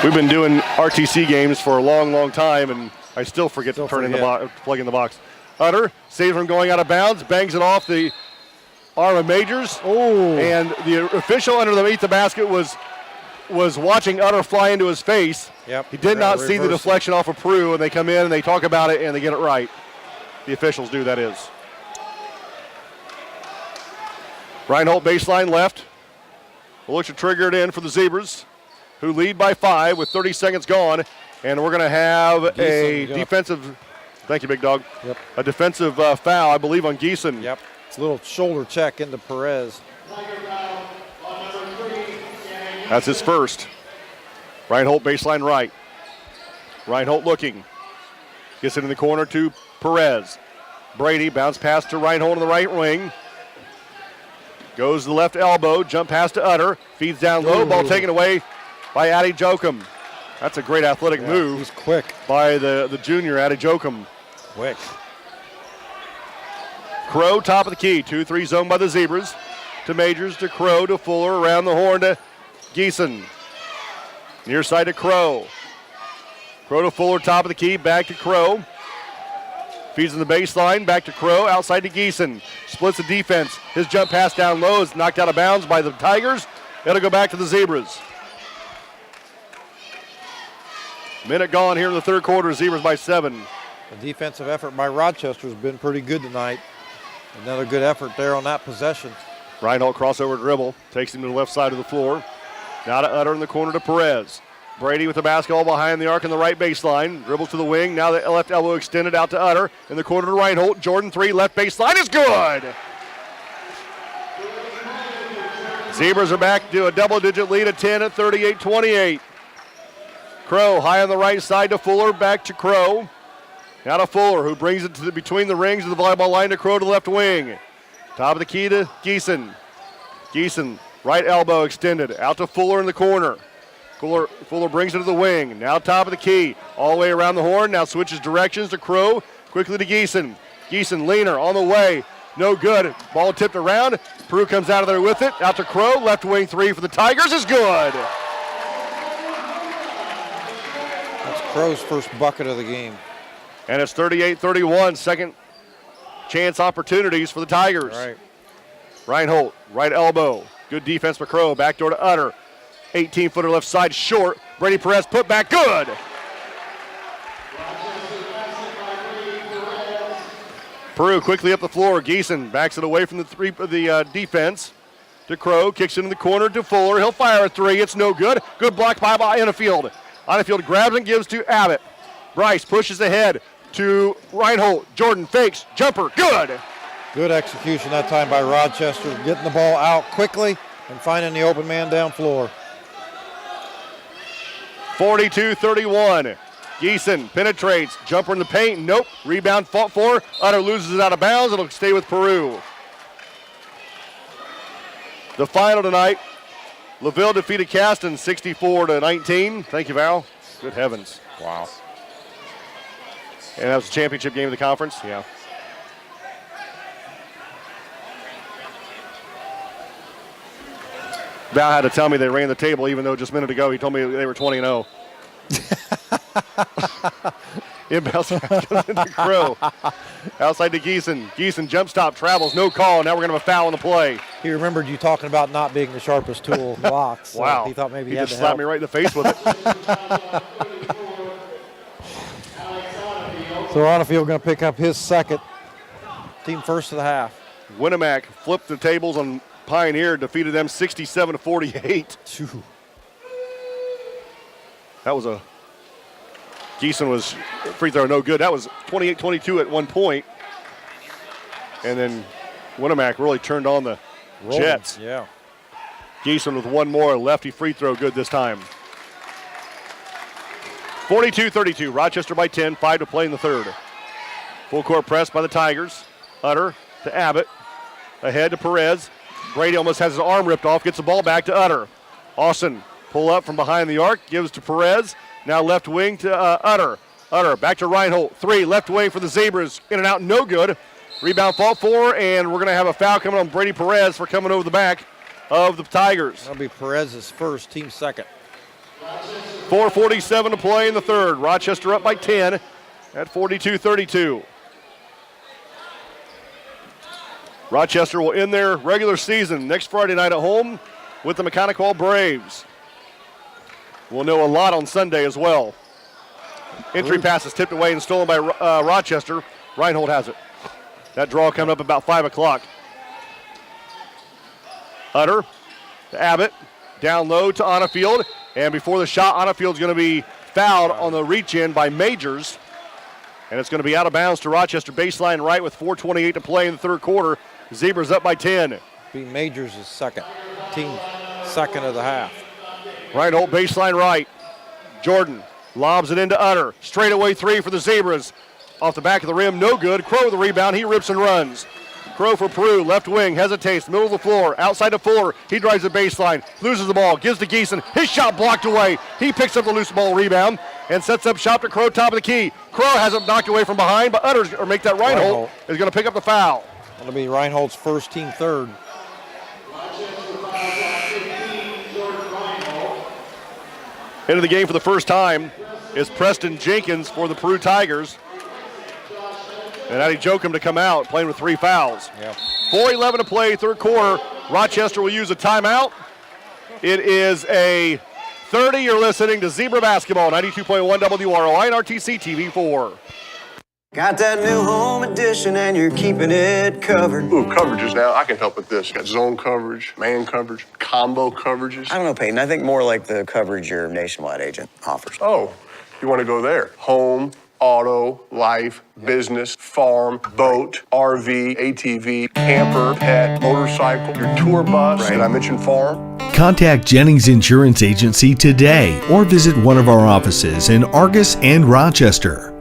We've been doing RTC games for a long, long time, and I still forget to turn in the box, plug in the box. Utter saves from going out of bounds, bangs it off the arm of Majors. Oh! And the official underneath the basket was watching Utter fly into his face. Yep. He did not see the deflection off of Peru, and they come in and they talk about it and they get it right. The officials do, that is. Reinhold baseline left. We'll look to trigger it in for the Zebras, who lead by 5 with 30 seconds gone. And we're going to have a defensive, thank you, big dog. Yep. A defensive foul, I believe, on Geeson. Yep. It's a little shoulder check into Perez. That's his first. Reinhold baseline right. Reinhold looking. Gets it in the corner to Perez. Brady bounce pass to Reinhold in the right wing. Goes to the left elbow, jump pass to Utter. Feeds down low, ball taken away by Addy Jokum. That's a great athletic move. He's quick. By the junior, Addy Jokum. Quick. Crow, top of the key. 2-3 zone by the Zebras. To Majors, to Crow, to Fuller, around the horn to Geeson. Near side to Crow. Crow to Fuller, top of the key, back to Crow. Feeds in the baseline, back to Crow, outside to Geeson. Splits the defense. His jump pass down low is knocked out of bounds by the Tigers. It'll go back to the Zebras. Minute gone here in the third quarter, Zebras by 7. The defensive effort by Rochester has been pretty good tonight. Another good effort there on that possession. Reinhold crossover dribble, takes him to the left side of the floor. Now to Utter in the corner to Perez. Brady with the basketball behind the arc in the right baseline. Dribble to the wing. Now the left elbow extended out to Utter. In the corner to Reinhold. Jordan 3, left baseline is good. Zebras are back to a double-digit lead of 10 at 38-28. Crow high on the right side to Fuller. Back to Crow. Now to Fuller, who brings it to between the rings of the volleyball line to Crow to the left wing. Top of the key to Geeson. Geeson, right elbow extended. Out to Fuller in the corner. Fuller brings it to the wing. Now top of the key. All the way around the horn. Now switches directions to Crow. Quickly to Geeson. Geeson, leaner on the way. No good. Ball tipped around. Peru comes out of there with it. Out to Crow. Left wing 3 for the Tigers is good. That's Crow's first bucket of the game. And it's 38-31. Second chance opportunities for the Tigers. All right. Reinhold, right elbow. Good defense by Crow. Backdoor to Utter. 18-footer left side short. Brady Perez put back good. Peru quickly up the floor. Geeson backs it away from the defense to Crow. Kicks it in the corner to Fuller. He'll fire a 3. It's no good. Good block by Innefield. Innefield grabs and gives to Abbott. Bryce pushes ahead to Reinhold. Jordan fakes. Jumper. Good. Good execution that time by Rochester. Getting the ball out quickly and finding the open man down floor. 42-31. Geeson penetrates. Jumper in the paint. Nope. Rebound fought for. Utter loses it out of bounds. It'll stay with Peru. The final tonight. LaVille defeated Caston 64-19. Thank you, Val. Good heavens. Wow. And that was the championship game of the conference? Yeah. Val had to tell me they ran the table, even though just a minute ago he told me they were 20-0. Inbounds goes into Crow. Outside to Geeson. Geeson jump stop, travels, no call. Now we're going to have a foul on the play. He remembered you talking about not being the sharpest tool in the box. So wow. He thought maybe he had just to slapped help. me right in the face with it. So Ronnefield going to pick up his second. Team first of the half. Winnemac flipped the tables on Pioneer, defeated them 67-48. That was a Geeson was free throw no good. That was 28-22 at one point. And then Winnemac really turned on the Jets. Yeah. Geeson with one more lefty free throw good this time. 42-32, Rochester by 10, 5 to play in the third. Full court press by the Tigers. Utter to Abbott. Ahead to Perez. Brady almost has his arm ripped off, gets the ball back to Utter. Austin pull up from behind the arc, gives to Perez. Now left wing to Utter. Utter back to Reinhold. 3, left wing for the Zebras. In and out, no good. Rebound fought for, and we're going to have a foul coming on Brady Perez for coming over the back of the Tigers. That'll be Perez's first, team second. 4:47 to play in the third. Rochester up by 10 at 42-32. Rochester will end their regular season next Friday night at home with the Mechanical Braves. We'll know a lot on Sunday as well. Entry pass is tipped away and stolen by Rochester. Reinhold has it. That draw coming up about 5 o'clock. Hutter to Abbott. Down low to Onnefield. And before the shot, Onnefield's going to be fouled on the reach-in by Majors. And it's going to be out of bounds to Rochester baseline right with 4:28 to play in the third quarter. Zebras up by 10. Be Majors is second. Team second of the half. Reinhold baseline right. Jordan lobs it into Utter. Straightaway three for the Zebras. Off the back of the rim, no good. Crow with the rebound. He rips and runs. Crow for Peru, left wing, hesitates, middle of the floor, outside to Fuller. He drives the baseline, loses the ball, gives to Geeson. His shot blocked away. He picks up the loose ball rebound and sets up shop to Crow, top of the key. Crow has it knocked away from behind, but Utter's, or make that Reinhold, is going to pick up the foul. That'll be Reinhold's first, team third. Into the game for the first time is Preston Jenkins for the Peru Tigers. And Addy Jokum to come out, playing with 3 fouls. Yeah. 4:11 to play, third quarter. Rochester will use a timeout. It is a 30. You're listening to Zebra Basketball, 92.1 WROI and RTC TV4. Got that new home edition and you're keeping it covered. Ooh, coverages now. I can help with this. Got zone coverage, man coverage, combo coverages. I don't know, Peyton. I think more like the coverage your nationwide agent offers. Oh, you want to go there? Home, auto, life, business, farm, boat, RV, ATV, camper, pet, motorcycle, your tour bus. Right. Did I mention farm? Contact Jennings Insurance Agency today or visit one of our offices in Argus and Rochester.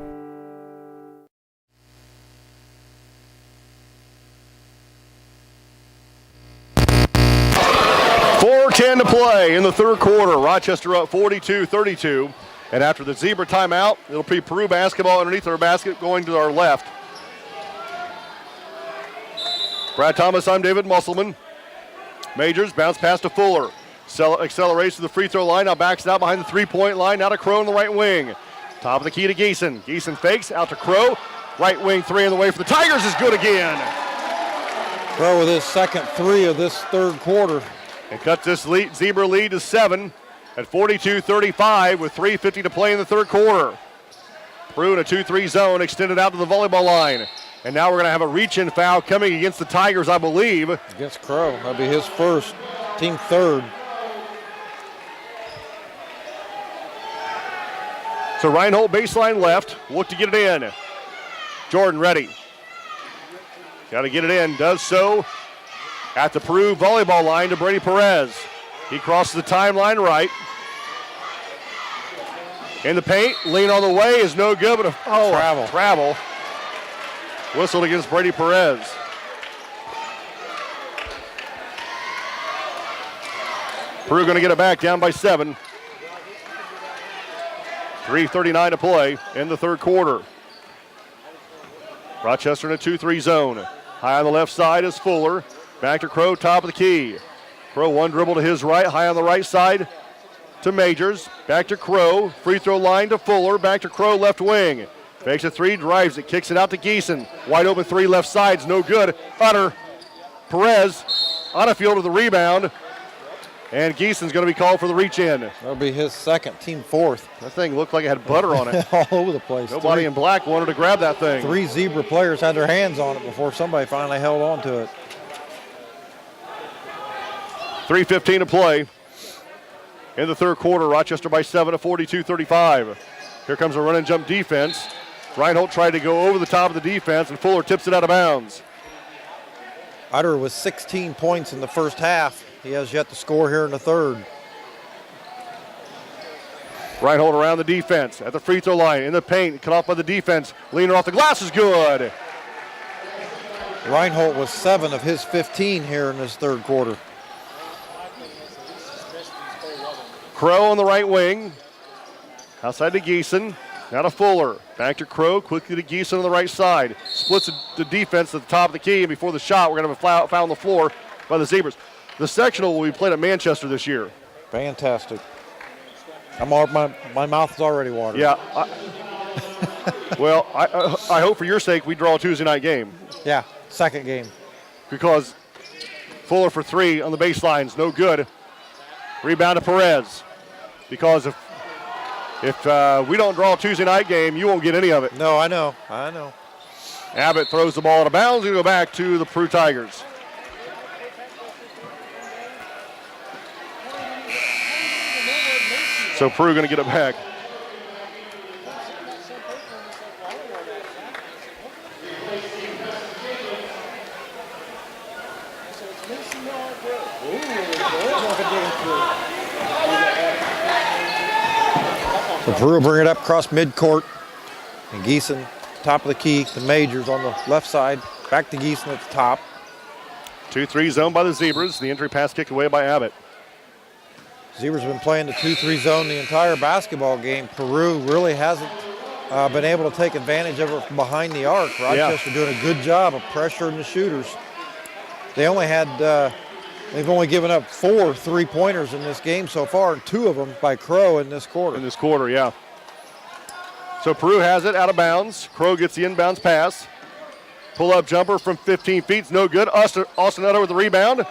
4:10 to play in the third quarter. Rochester up 42-32. And after the Zebra timeout, it'll be Peru basketball underneath our basket going to our left. Brad Thomas, I'm David Musselman. Majors bounce pass to Fuller. Accelerates to the free throw line. Now backs it out behind the three-point line. Now to Crow in the right wing. Top of the key to Geeson. Geeson fakes out to Crow. Right wing three in the way for the Tigers is good again. Crow with his second three of this third quarter. And cuts this Zebra lead to 7 at 42-35 with 3:50 to play in the third quarter. Peru in a 2-3 zone, extended out to the volleyball line. And now we're going to have a reach-in foul coming against the Tigers, I believe. Against Crow. That'll be his first, team third. So Reinhold baseline left, look to get it in. Jordan ready. Got to get it in, does so at the Peru volleyball line to Brady Perez. He crosses the timeline right. In the paint, lean on the way is no good, but travel. Whistled against Brady Perez. Peru going to get it back, down by 7. 3:39 to play in the third quarter. Rochester in a 2-3 zone. High on the left side is Fuller. Back to Crow, top of the key. Crow one dribble to his right, high on the right side to Majors. Back to Crow, free throw line to Fuller. Back to Crow, left wing. Fakes a three, drives it, kicks it out to Geeson. Wide open three, left side's no good. Utter, Perez, Onnefield with the rebound. And Geeson's going to be called for the reach-in. That'll be his second, team fourth. That thing looked like it had butter on it. All over the place. Nobody in black wanted to grab that thing. 3 Zebra players had their hands on it before somebody finally held on to it. 3:15 to play in the third quarter. Rochester by 7 at 42-35. Here comes a run and jump defense. Reinhold tried to go over the top of the defense, and Fuller tips it out of bounds. Utter with 16 points in the first half. He has yet to score here in the third. Reinhold around the defense at the free throw line, in the paint, cut off by the defense. Leaner off the glass is good. Reinhold was 7 of his 15 here in this third quarter. Crow on the right wing. Outside to Geeson. Now to Fuller. Back to Crow. Quickly to Geeson on the right side. Splits the defense at the top of the key. And before the shot, we're going to have a foul on the floor by the Zebras. The sectional will be played at Manchester this year. Fantastic. My mouth is already watering. Yeah. Well, I hope for your sake we draw a Tuesday night game. Yeah, second game. Because Fuller for three on the baseline is no good. Rebound to Perez. Because if we don't draw a Tuesday night game, you won't get any of it. No, I know. Abbott throws the ball out of bounds and go back to the Peru Tigers. So Peru going to get it back. So Peru bring it up across midcourt. And Geeson, top of the key, to Majors on the left side. Back to Geeson at the top. 2-3 zone by the Zebras. The entry pass kicked away by Abbott. Zebras have been playing the 2-3 zone the entire basketball game. Peru really hasn't been able to take advantage of it from behind the arc. Rochester doing a good job of pressuring the shooters. They only had, they've only given up 4 3-pointers in this game so far, and 2 of them by Crow in this quarter. Yeah. So Peru has it out of bounds. Crow gets the inbounds pass. Pull-up jumper from 15 feet. It's no good. Austin Nutter with the rebound.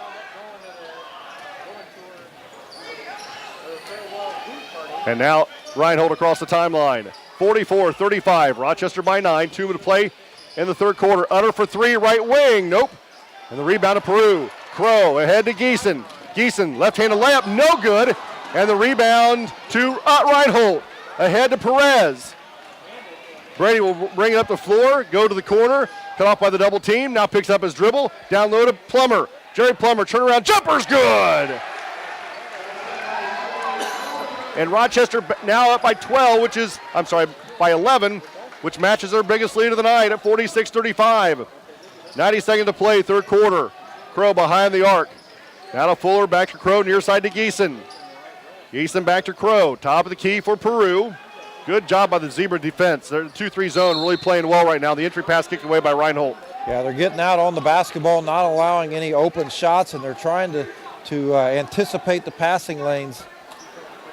And now Reinhold across the timeline. 44-35. Rochester by 9. 2 to play in the third quarter. Utter for 3. Right wing. Nope. And the rebound to Peru. Crow ahead to Geeson. Geeson left-handed layup. No good. And the rebound to Reinhold. Ahead to Perez. Brady will bring it up the floor. Go to the corner. Cut off by the double team. Now picks up his dribble. Down low to Plummer. Jerry Plummer. Turnaround. Jumper's good. And Rochester now up by 12, by 11, which matches their biggest lead of the night at 46-35. 90 seconds to play, third quarter. Crow behind the arc. Now to Fuller, back to Crow, near side to Geeson. Geeson back to Crow, top of the key for Peru. Good job by the Zebra defense. They're in the 2-3 zone, really playing well right now. The entry pass kicked away by Reinhold. Yeah, they're getting out on the basketball, not allowing any open shots, and they're trying to anticipate the passing lanes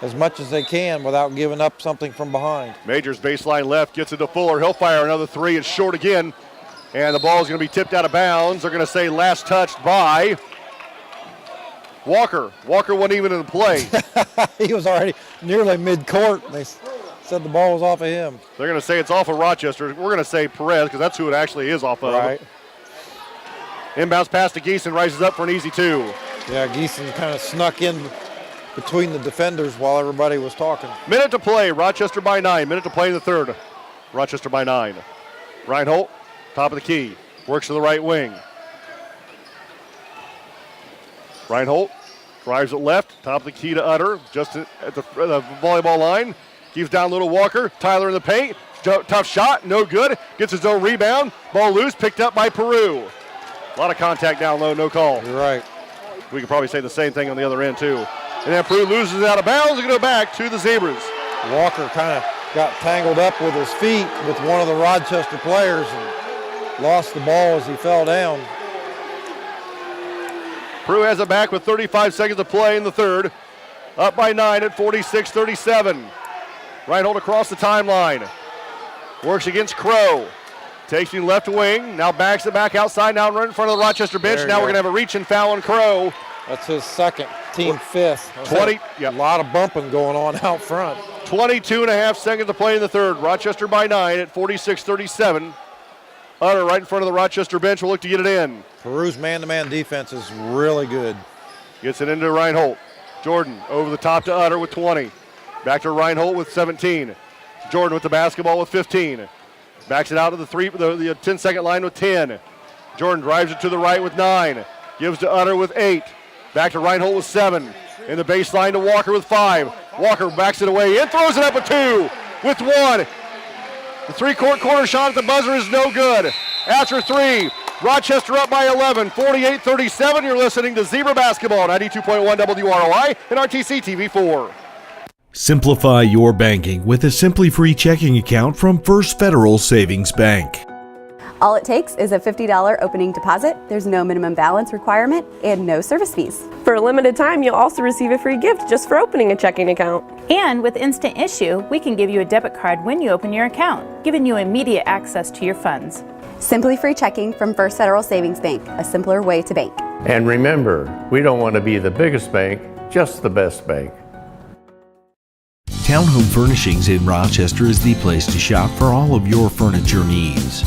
as much as they can without giving up something from behind. Majors baseline left, gets it to Fuller. He'll fire another 3. It's short again. And the ball is going to be tipped out of bounds. They're going to say last touched by Walker. Walker wasn't even in the play. He was already nearly mid-court. They said the ball was off of him. They're going to say it's off of Rochester. We're going to say Perez because that's who it actually is off of. Right. Inbounds pass to Geeson, rises up for an easy 2. Yeah, Geeson kind of snuck in between the defenders while everybody was talking. Minute to play, Rochester by 9. Minute to play in the third. Rochester by 9. Reinhold, top of the key, works to the right wing. Reinhold drives it left, top of the key to Utter, just at the volleyball line. Keeps down little Walker, Tyler in the paint, tough shot, no good. Gets his own rebound, ball loose, picked up by Peru. A lot of contact down low, no call. You're right. We could probably say the same thing on the other end too. And then Peru loses it out of bounds and go back to the Zebras. Walker kind of got tangled up with his feet with one of the Rochester players and lost the ball as he fell down. Peru has it back with 35 seconds to play in the third. Up by 9 at 46-37. Reinhold across the timeline. Works against Crow. Takes him left wing. Now backs it back outside. Now right in front of the Rochester bench. Now we're going to have a reach and foul on Crow. That's his second, team fifth. 20. A lot of bumping going on out front. 22.5 seconds to play in the third. Rochester by 9 at 46-37. Utter right in front of the Rochester bench will look to get it in. Peru's man-to-man defense is really good. Gets it into Reinhold. Jordan over the top to Utter with 20. Back to Reinhold with 17. Jordan with the basketball with 15. Backs it out to the 10-second line with 10. Jordan drives it to the right with 9. Gives to Utter with 8. Back to Reinhold with 7. In the baseline to Walker with 5. Walker backs it away and throws it up with 2. With 1. The three-court corner shot at the buzzer is no good. After 3, Rochester up by 11, 48-37. You're listening to Zebra Basketball, 92.1 WROI and RTC TV4. Simplify your banking with a Simply Free checking account from First Federal Savings Bank. All it takes is a $50 opening deposit. There's no minimum balance requirement and no service fees. For a limited time, you'll also receive a free gift just for opening a checking account. And with Instant Issue, we can give you a debit card when you open your account, giving you immediate access to your funds. Simply free checking from First Federal Savings Bank, a simpler way to bank. And remember, we don't want to be the biggest bank, just the best bank. Townhome Furnishings in Rochester is the place to shop for all of your furniture needs.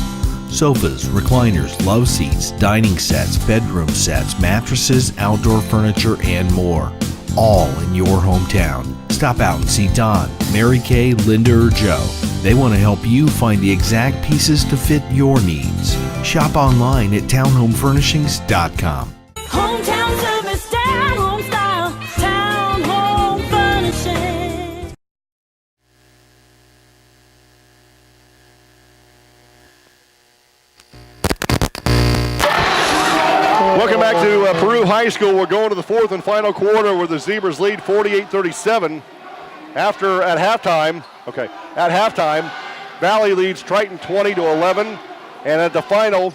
Sofas, recliners, love seats, dining sets, bedroom sets, mattresses, outdoor furniture, and more. All in your hometown. Stop out and see Don, Mary Kay, Linda, or Joe. They want to help you find the exact pieces to fit your needs. Shop online at townhomefurnishings.com. Hometown service, down home style, Town Home Furnishings. Welcome back to Peru High School. We're going to the fourth and final quarter where the Zebras lead 48-37. At halftime, Valley leads Triton 20-11. And at the final,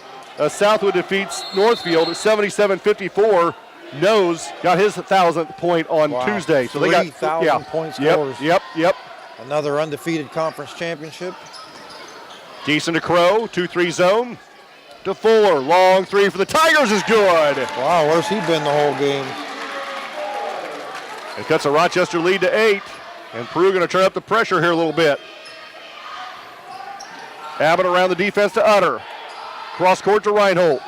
Southwood defeats Northfield at 77-54. Nose got his 1,000th point on Tuesday. So they got 3,000 point scores. Yep. Another undefeated conference championship. Geeson to Crow, 2-3 zone. To Fuller, long three for the Tigers is good. Wow, where's he been the whole game? It cuts a Rochester lead to 8. And Peru going to turn up the pressure here a little bit. Abbott around the defense to Utter. Cross court to Reinhold.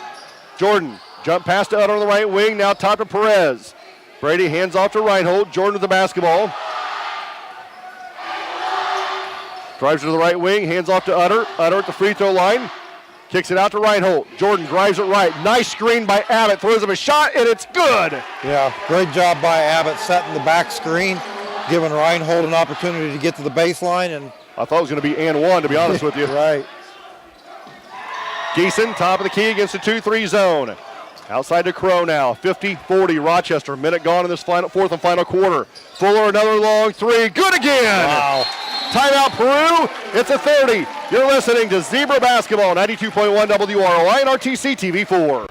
Jordan, jump pass to Utter on the right wing, now top to Perez. Brady hands off to Reinhold. Jordan with the basketball. Drives to the right wing, hands off to Utter. Utter at the free throw line. Kicks it out to Reinhold. Jordan drives it right. Nice screen by Abbott. Throws him a shot, and it's good. Yeah, great job by Abbott setting the back screen, giving Reinhold an opportunity to get to the baseline. And I thought it was going to be and one, to be honest with you. Right. Geeson, top of the key against the 2-3 zone. Outside to Crow now. 50-40 Rochester. Minute gone in this fourth and final quarter. Fuller, another long three. Good again. Wow. Timeout Peru. It's a 30. You're listening to Zebra Basketball, 92.1 WROI and RTC TV4.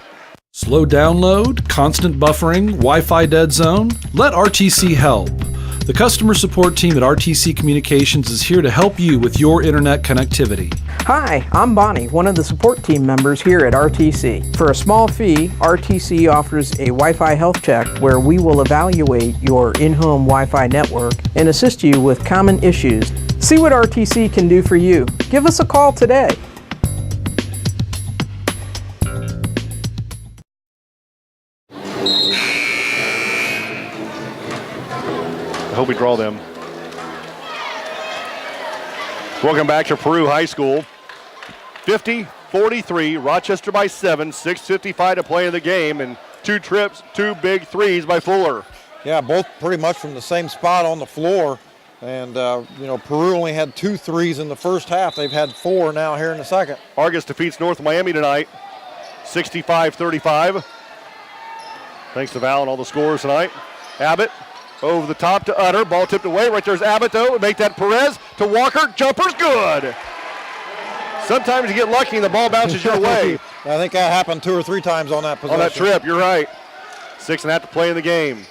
Slow download, constant buffering, Wi-Fi dead zone? Let RTC help. The customer support team at RTC Communications is here to help you with your internet connectivity. Hi, I'm Bonnie, one of the support team members here at RTC. For a small fee, RTC offers a Wi-Fi health check where we will evaluate your in-home Wi-Fi network and assist you with common issues. See what RTC can do for you. Give us a call today. I hope we draw them. Welcome back to Peru High School. 50-43, Rochester by 7, 6:55 to play in the game, and two big threes by Fuller. Yeah, both pretty much from the same spot on the floor. And, Peru only had 2 threes in the first half. They've had 4 now here in the second. Argus defeats North Miami tonight, 65-35. Thanks to Val and all the scores tonight. Abbott over the top to Utter. Ball tipped away. Right there's Abbott, though. Make that Perez to Walker. Jumper's good. Sometimes you get lucky and the ball bounces your way. I think that happened 2 or 3 times on that possession. On that trip, you're right. 6.5 to play in the game.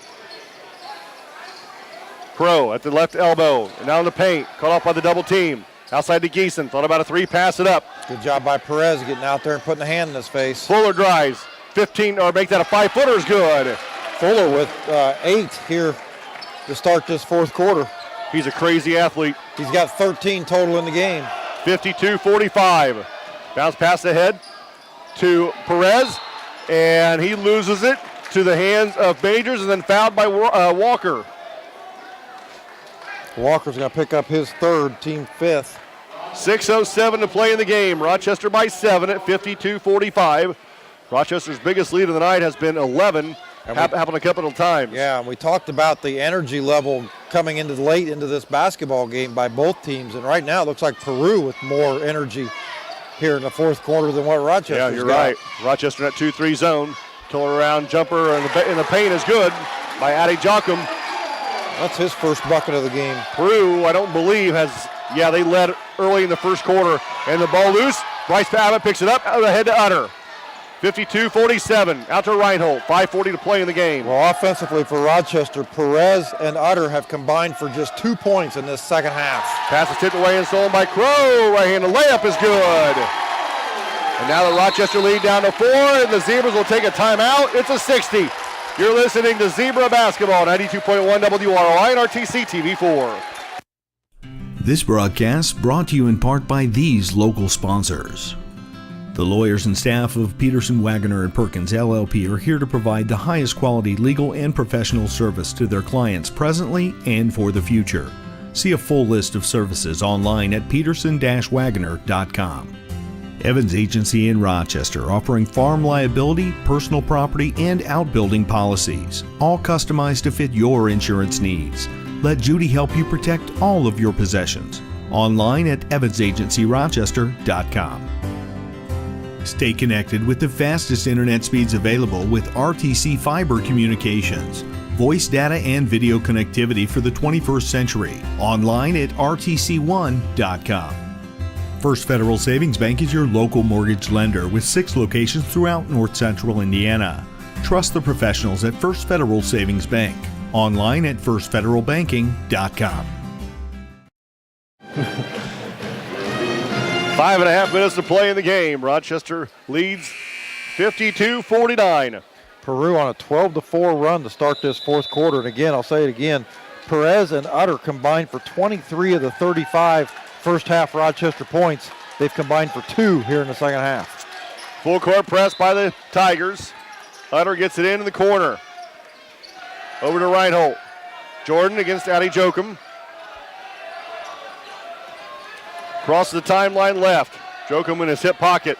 Crow at the left elbow, and now in the paint, caught off by the double team. Outside to Geeson, thought about a 3, pass it up. Good job by Perez getting out there and putting a hand in his face. Fuller drives, 15, or make that a 5-footer is good. Fuller with 8 here to start this fourth quarter. He's a crazy athlete. He's got 13 total in the game. 52-45. Bounce pass ahead to Perez, and he loses it to the hands of Majors and then fouled by Walker. Walker's going to pick up his 3rd, team 5th. 6:07 to play in the game. Rochester by 7 at 52-45. Rochester's biggest lead of the night has been 11. Happened a couple of times. Yeah, and we talked about the energy level coming into late into this basketball game by both teams, and right now it looks like Peru with more energy here in the fourth quarter than what Rochester's got. Yeah, you're right. Rochester in that 2-3 zone. Turnaround jumper in the paint is good by Adi Jochum. That's his first bucket of the game. Peru, I don't believe, they led early in the first quarter, and the ball loose. Bryce Abbott picks it up, ahead to Utter. 52-47, out to Reinhold. 5:40 to play in the game. Well, offensively for Rochester, Perez and Utter have combined for just 2 points in this second half. Pass is tipped away and stolen by Crow. Right-handed layup is good. And now the Rochester lead down to 4, and the Zebras will take a timeout. It's a 60. You're listening to Zebra Basketball, 92.1 WROI and RTC TV4. This broadcast brought to you in part by these local sponsors. The lawyers and staff of Peterson, Wagner & Perkins LLP are here to provide the highest quality legal and professional service to their clients presently and for the future. See a full list of services online at peterson-wagner.com. Evans Agency in Rochester, offering farm liability, personal property, and outbuilding policies, all customized to fit your insurance needs. Let Judy help you protect all of your possessions. Online at evansagencyrochester.com. Stay connected with the fastest internet speeds available with RTC Fiber Communications. Voice data and video connectivity for the 21st century. Online at rtc1.com. First Federal Savings Bank is your local mortgage lender with 6 locations throughout North Central Indiana. Trust the professionals at First Federal Savings Bank. Online at firstfederalbanking.com. 5.5 minutes to play in the game. Rochester leads 52-49. Peru on a 12-4 run to start this fourth quarter. And again, I'll say it again, Perez and Utter combined for 23 of the 35 first half Rochester points. They've combined for 2 here in the second half. Full court press by the Tigers. Utter gets it in the corner. Over to Reinhold. Jordan against Addy Jokum. Crosses the timeline left. Jokum in his hip pocket.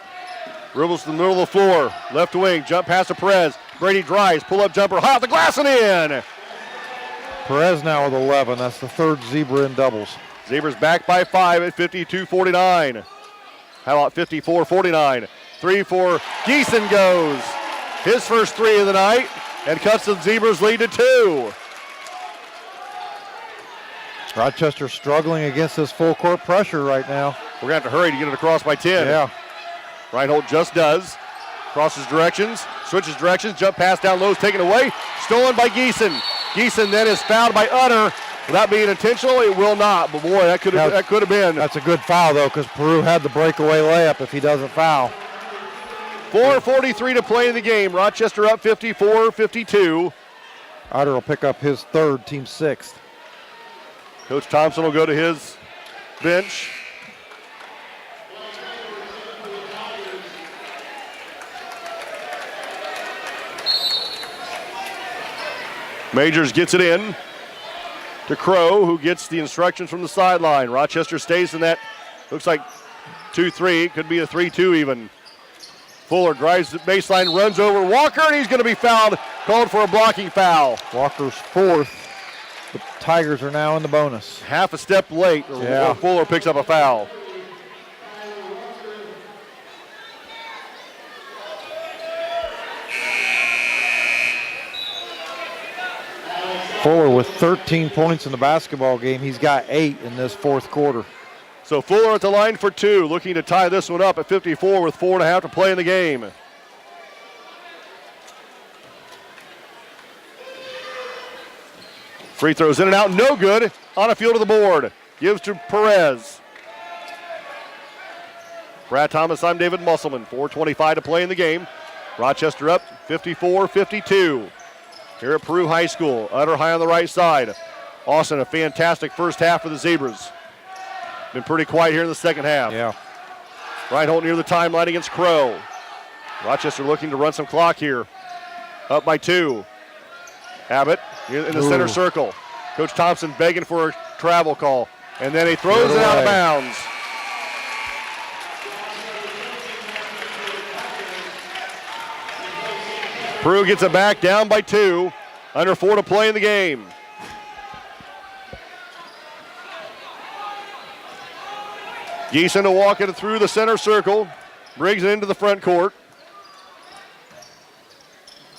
Dribbles to the middle of the floor. Left wing. Jump pass to Perez. Brady drives. Pull-up jumper. High off the glass and in. Perez now with 11. That's the third Zebra in doubles. Zebras back by 5 at 52-49. How about 54-49? 3 for Geeson goes. His first 3 of the night and cuts the Zebras lead to 2. Rochester struggling against this full court pressure right now. We're going to have to hurry to get it across by 10. Yeah. Reinhold just does. Crosses directions, switches directions, jump pass down low is taken away. Stolen by Geeson. Geeson then is fouled by Utter. Without being intentional, it will not. But boy, that could have been. That's a good foul though, because Peru had the breakaway layup if he doesn't foul. 4:43 to play in the game. Rochester up 54-52. Utter will pick up his third, team 6th. Coach Thompson will go to his bench. Majors gets it in to Crow, who gets the instructions from the sideline. Rochester stays in that, looks like 2-3, could be a 3-2 even. Fuller drives the baseline, runs over Walker, and he's going to be fouled, called for a blocking foul. Walker's 4th. The Tigers are now in the bonus. Half a step late, or Fuller picks up a foul. Fuller with 13 points in the basketball game. He's got 8 in this fourth quarter. So Fuller at the line for 2, looking to tie this one up at 54 with 4.5 to play in the game. Free throws in and out, no good. On a field of the board. Gives to Perez. Brad Thomas, I'm David Musselman. 4:25 to play in the game. Rochester up 54-52. Here at Peru High School. Utter high on the right side. Austin, a fantastic first half for the Zebras. Been pretty quiet here in the second half. Yeah. Reinhold near the timeline against Crow. Rochester looking to run some clock here. Up by 2. Abbott in the center circle. Coach Thompson begging for a travel call. And then he throws it out of bounds. Peru gets it back, down by 2. Under 4 to play in the game. Geeson to walk it through the center circle. Brings it into the front court.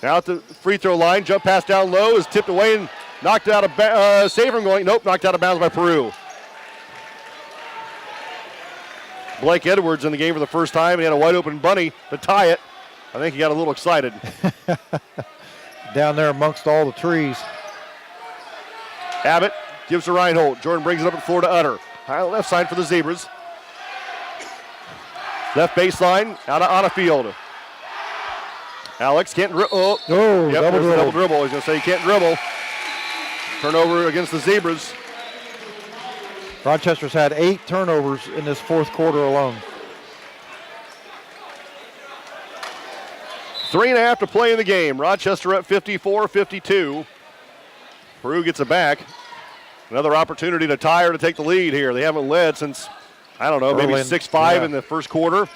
Now at the free throw line, jump pass down low is tipped away and knocked out of save from going. Nope, knocked out of bounds by Peru. Blake Edwards in the game for the first time. He had a wide open bunny to tie it. I think he got a little excited. Down there amongst all the trees. Abbott gives to Reinhold. Jordan brings it up the floor to Utter. High left side for the Zebras. Left baseline, out of on a field. Alex can't dribble. Oh, double dribble. Double dribble. He's going to say he can't dribble. Turnover against the Zebras. Rochester's had 8 turnovers in this fourth quarter alone. 3.5 to play in the game. Rochester up 54-52. Peru gets it back. Another opportunity to tie or to take the lead here. They haven't led since, I don't know, maybe 6-5 in the first quarter.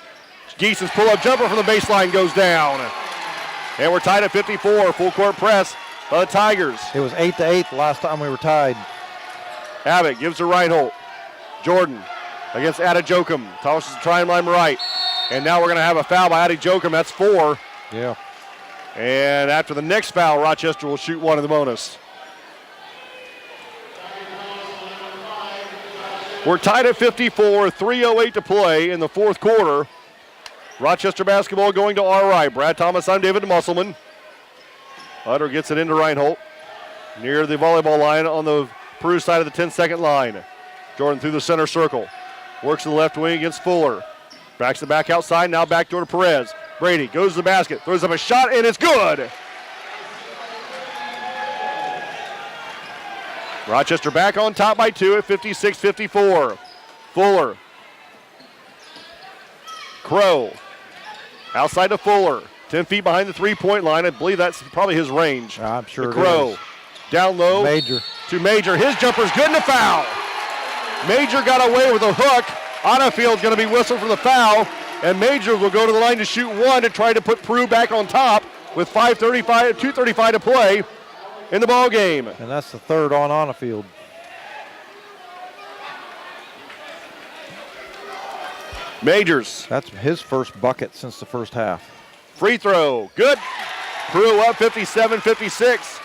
Geeson's pull-up jumper from the baseline goes down. And we're tied at 54. Full court press by the Tigers. It was 8-8 the last time we were tied. Abbott gives to Reinhold. Jordan against Adejokum. Tosses the timeline right. And now we're going to have a foul by Adejokum. That's 4. Yeah. And after the next foul, Rochester will shoot one in the bonus. We're tied at 54, 3:08 to play in the fourth quarter. Rochester basketball going to our right. Brad Thomas, I'm David Musselman. Utter gets it into Reinhold. Near the volleyball line on the Peru side of the 10-second line. Jordan through the center circle. Works to the left wing against Fuller. Backs it back outside, now backdoor to Perez. Brady goes to the basket, throws up a shot, and it's good! Rochester back on top by 2 at 56-54. Fuller. Crow. Outside to Fuller. 10 feet behind the three-point line. I believe that's probably his range. I'm sure to Crow. It is. Down low. Major. To Major. His jumper's good and a foul. Major got away with a hook. Otterfield's going to be whistled for the foul. And Major will go to the line to shoot one to try to put Peru back on top with 2:35 to play in the ball game. And that's the third on a field. Majors. That's his first bucket since the first half. Free throw. Good. Peru up 57-56.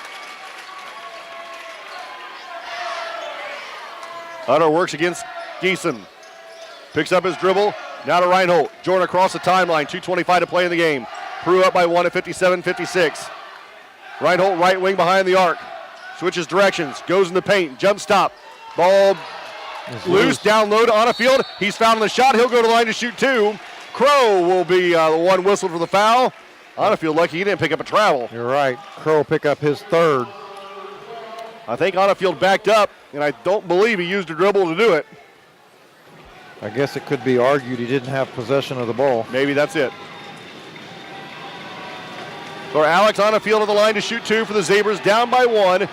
Utter works against Geeson. Picks up his dribble. Now to Reinhold. Jordan across the timeline. 2:25 to play in the game. Peru up by 1 at 57-56. Reinhold right wing behind the arc. Switches directions. Goes in the paint. Jump stop. Ball loose. Down low to Otterfield. He's fouled on the shot. He'll go to the line to shoot 2. Crow will be the one whistled for the foul. Otterfield lucky he didn't pick up a travel. You're right. Crow will pick up his third. I think Otterfield backed up, and I don't believe he used a dribble to do it. I guess it could be argued he didn't have possession of the ball. Maybe that's it. So Alex Otterfield on the line to shoot 2 for the Zebras, down by 1.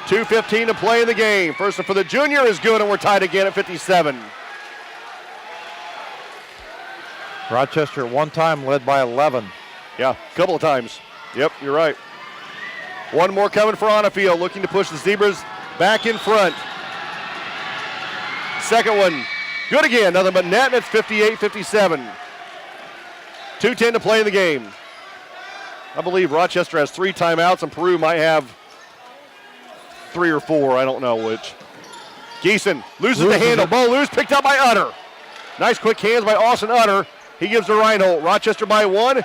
2:15 to play in the game. First one for the junior is good, and we're tied again at 57. Rochester at one time led by 11. Yeah, a couple of times. Yep, you're right. One more coming for Otterfield, looking to push the Zebras back in front. Second one, good again, nothing but net, and it's 58-57. 2:10 to play in the game. I believe Rochester has 3 timeouts, and Peru might have 3 or 4, I don't know which. Geeson loses the handle, ball loose, picked up by Utter. Nice quick hands by Austin Utter. He gives to Reinhold. Rochester by 1.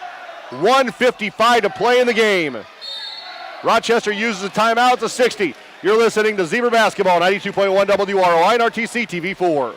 1:55 to play in the game. Rochester uses a timeout. It's a 60. You're listening to Zebra Basketball, 92.1 WROI and RTC TV4.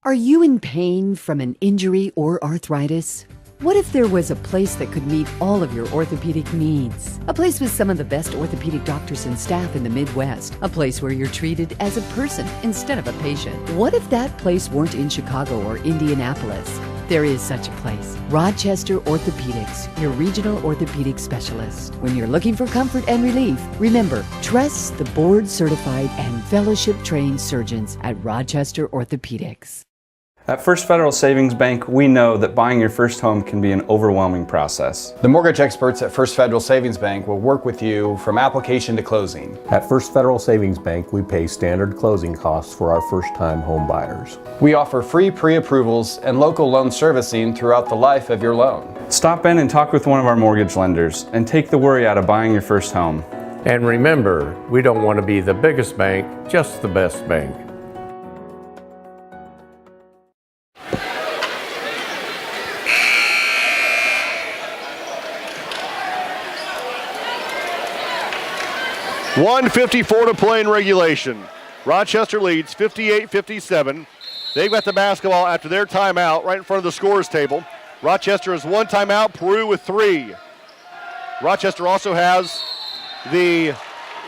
Are you in pain from an injury or arthritis? What if there was a place that could meet all of your orthopedic needs? A place with some of the best orthopedic doctors and staff in the Midwest. A place where you're treated as a person instead of a patient. What if that place weren't in Chicago or Indianapolis? There is such a place. Rochester Orthopedics, your regional orthopedic specialist. When you're looking for comfort and relief, remember, trust the board-certified and fellowship-trained surgeons at Rochester Orthopedics. At First Federal Savings Bank, we know that buying your first home can be an overwhelming process. The mortgage experts at First Federal Savings Bank will work with you from application to closing. At First Federal Savings Bank, we pay standard closing costs for our first-time home buyers. We offer free pre-approvals and local loan servicing throughout the life of your loan. Stop in and talk with one of our mortgage lenders and take the worry out of buying your first home. And remember, we don't want to be the biggest bank, just the best bank. 1:54 to play in regulation. Rochester leads 58-57. They've got the basketball after their timeout right in front of the scorers table. Rochester has 1 timeout, Peru with 3. Rochester also has the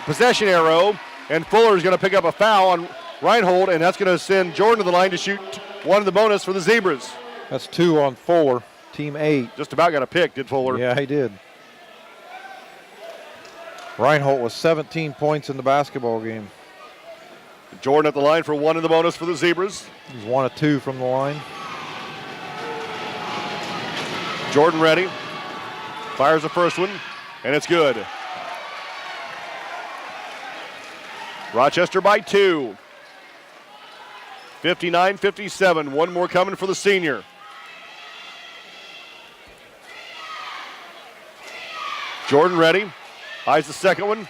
possession arrow, and Fuller is going to pick up a foul on Reinhold, and that's going to send Jordan to the line to shoot one of the bonus for the Zebras. That's 2 on Fuller, team 8. Just about got a pick, did Fuller? Yeah, he did. Reinhold was 17 points in the basketball game. Jordan at the line for 1 in the bonus for the Zebras. He's 1 of 2 from the line. Jordan ready. Fires the first one, and it's good. Rochester by 2. 59-57. 1 more coming for the senior. Jordan ready. Eyes the second one.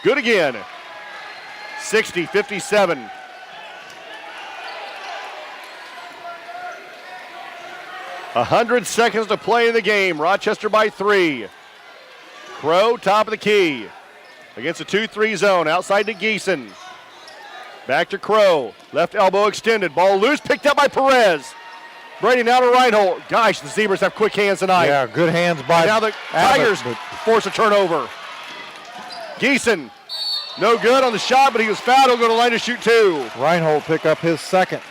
Good again. 60-57. A 100 seconds to play in the game. Rochester by 3. Crow, top of the key. Against a 2-3 zone. Outside to Geeson. Back to Crow. Left elbow extended. Ball loose. Picked up by Perez. Brady now to Reinhold. Gosh, the Zebras have quick hands tonight. Yeah, good hands by and now the Tigers force a turnover. Geeson, no good on the shot, but he was fouled. He'll go to the line to shoot 2. Reinhold pick up his second.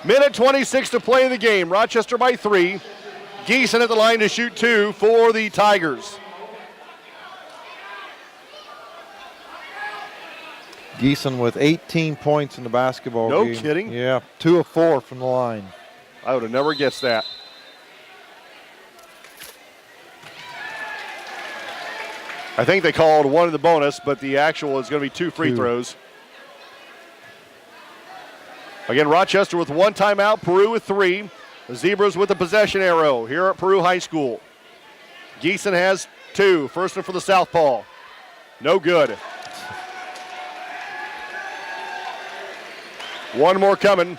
Minute 26 to play in the game. Rochester by 3. Geeson at the line to shoot 2 for the Tigers. Geeson with 18 points in the basketball game. No kidding? Yeah, 2 of 4 from the line. I would have never guessed that. I think they called 1 in the bonus, but the actual is going to be 2 free throws. Again, Rochester with 1 timeout, Peru with 3. The Zebras with the possession arrow here at Peru High School. Geeson has 2. First one for the southpaw. No good. 1 more coming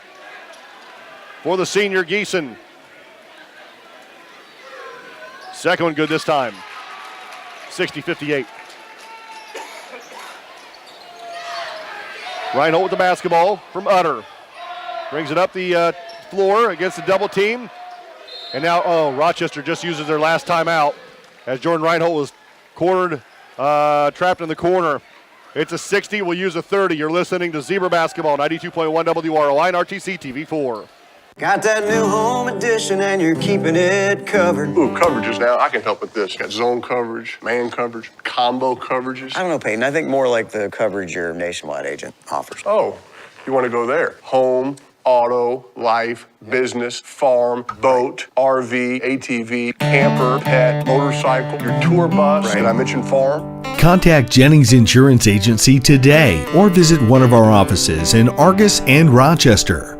for the senior Geeson. Second one good this time. 60-58. Reinhold with the basketball from Utter. Brings it up the floor against the double team. And now, Rochester just uses their last timeout as Jordan Reinhold was cornered, trapped in the corner. It's a 60. We'll use a 30. You're listening to Zebra Basketball, 92.1 WROI and RTC TV4. Got that new home edition and you're keeping it covered. Ooh, coverages now. I can help with this. Got zone coverage, man coverage, combo coverages. I don't know, Peyton. I think more like the coverage your Nationwide agent offers. Oh, you want to go there. Home, auto, life, business, farm, boat, RV, ATV, camper, pet, motorcycle, your tour bus. Did I mention farm? Contact Jennings Insurance Agency today or visit one of our offices in Argus and Rochester.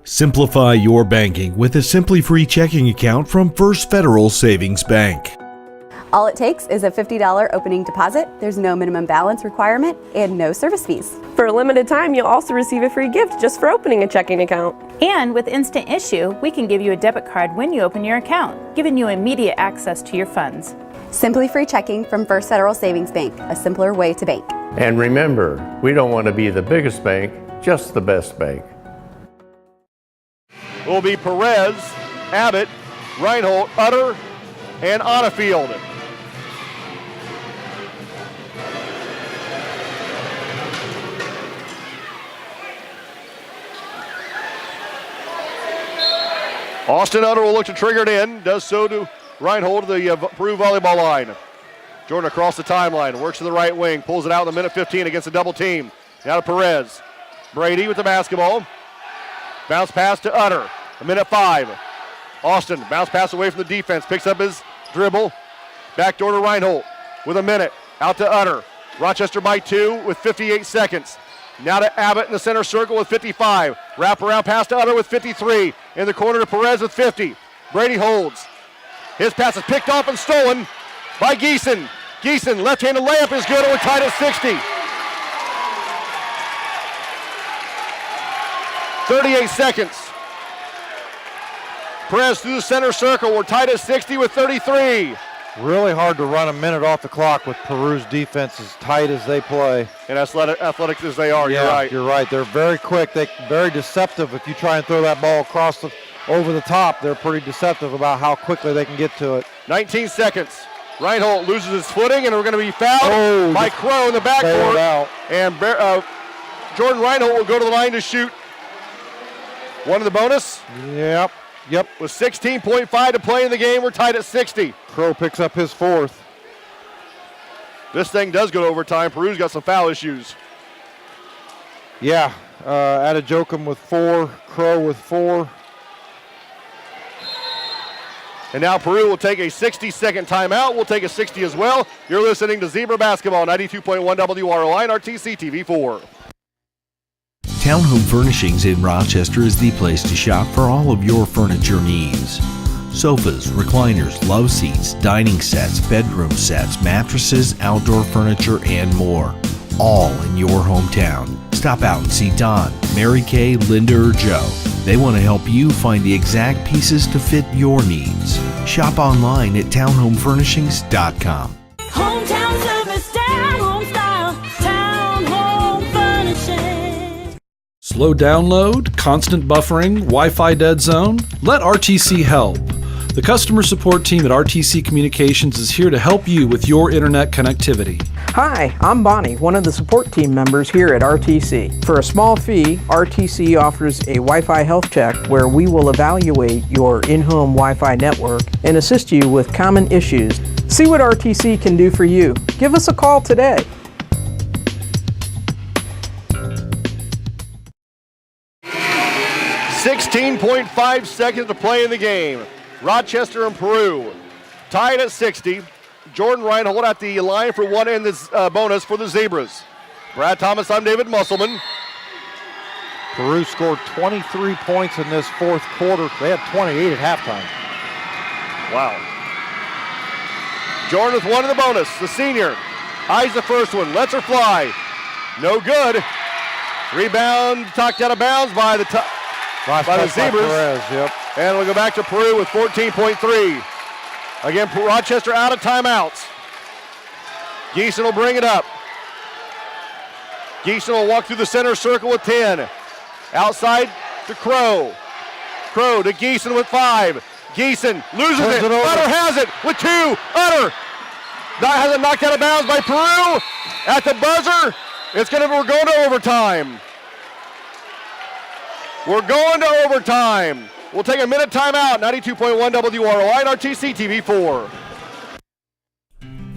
Simplify your banking with a Simply Free checking account from First Federal Savings Bank. All it takes is a $50 opening deposit. There's no minimum balance requirement and no service fees. For a limited time, you'll also receive a free gift just for opening a checking account. And with Instant Issue, we can give you a debit card when you open your account, giving you immediate access to your funds. Simply Free checking from First Federal Savings Bank, a simpler way to bank. And remember, we don't want to be the biggest bank, just the best bank. Will be Perez, Abbott, Reinhold, Utter, and Onafield. Austin Utter will look to trigger it in. Does so to Reinhold, the Peru volleyball line. Jordan across the timeline, works to the right wing, pulls it out in the minute 15 against a double team. Now to Perez. Brady with the basketball. Bounce pass to Utter. A minute 5. Austin, bounce pass away from the defense, picks up his dribble. Backdoor to Reinhold with a minute. Out to Utter. Rochester by 2 with 58 seconds. Now to Abbott in the center circle with 55. Wrap around pass to Utter with 53. In the corner to Perez with 50. Brady holds. His pass is picked off and stolen by Geeson. Geeson, left-handed layup is good, and we're tied at 60. 38 seconds. Perez through the center circle. We're tied at 60 with 33. Really hard to run a minute off the clock with Peru's defense as tight as they play. And athletic as they are, yeah, you're right. You're right. They're very quick. They're very deceptive. If you try and throw that ball over the top, they're pretty deceptive about how quickly they can get to it. 19 seconds. Reinhold loses his footing, and we're going to be fouled by Crow in the backcourt. And Jordan Reinhold will go to the line to shoot. One of the bonus. Yep. With 16.5 to play in the game, we're tied at 60. Crow picks up his fourth. This thing does go to overtime. Peru's got some foul issues. Yeah, Adejokum with 4, Crow with 4. And now Peru will take a 60-second timeout. We'll take a 60 as well. You're listening to Zebra Basketball, 92.1 WROI and RTC TV4. Townhome Furnishings in Rochester is the place to shop for all of your furniture needs. Sofas, recliners, love seats, dining sets, bedroom sets, mattresses, outdoor furniture, and more. All in your hometown. Stop out and see Don, Mary Kay, Linda, or Joe. They want to help you find the exact pieces to fit your needs. Shop online at townhomefurnishings.com. Hometown service, down home style, Town Home Furnishings. Slow download, constant buffering, Wi-Fi dead zone? Let RTC help. The customer support team at RTC Communications is here to help you with your internet connectivity. Hi, I'm Bonnie, one of the support team members here at RTC. For a small fee, RTC offers a Wi-Fi health check where we will evaluate your in-home Wi-Fi network and assist you with common issues. See what RTC can do for you. Give us a call today. .5 seconds to play in the game. Rochester and Peru tied at 60. Jordan Reinhold at the line for one in this bonus for the Zebras. Brad Thomas, I'm David Musselman. Peru scored 23 points in this fourth quarter. They had 28 at halftime. Wow. Jordan with one in the bonus. The senior eyes the first one, lets her fly. No good. Rebound knocked out of bounds by the Zebras. Perez, And we'll go back to Peru with 14.3. Again, Rochester out of timeouts. Geeson will bring it up. Geeson will walk through the center circle with 10. Outside to Crow. Crow to Geeson with 5. Geeson loses it. Utter has it with 2. Utter has it knocked out of bounds by Peru. At the buzzer, we're going to overtime. We're going to overtime. We'll take a minute timeout. 92.1 WROI and RTC TV4.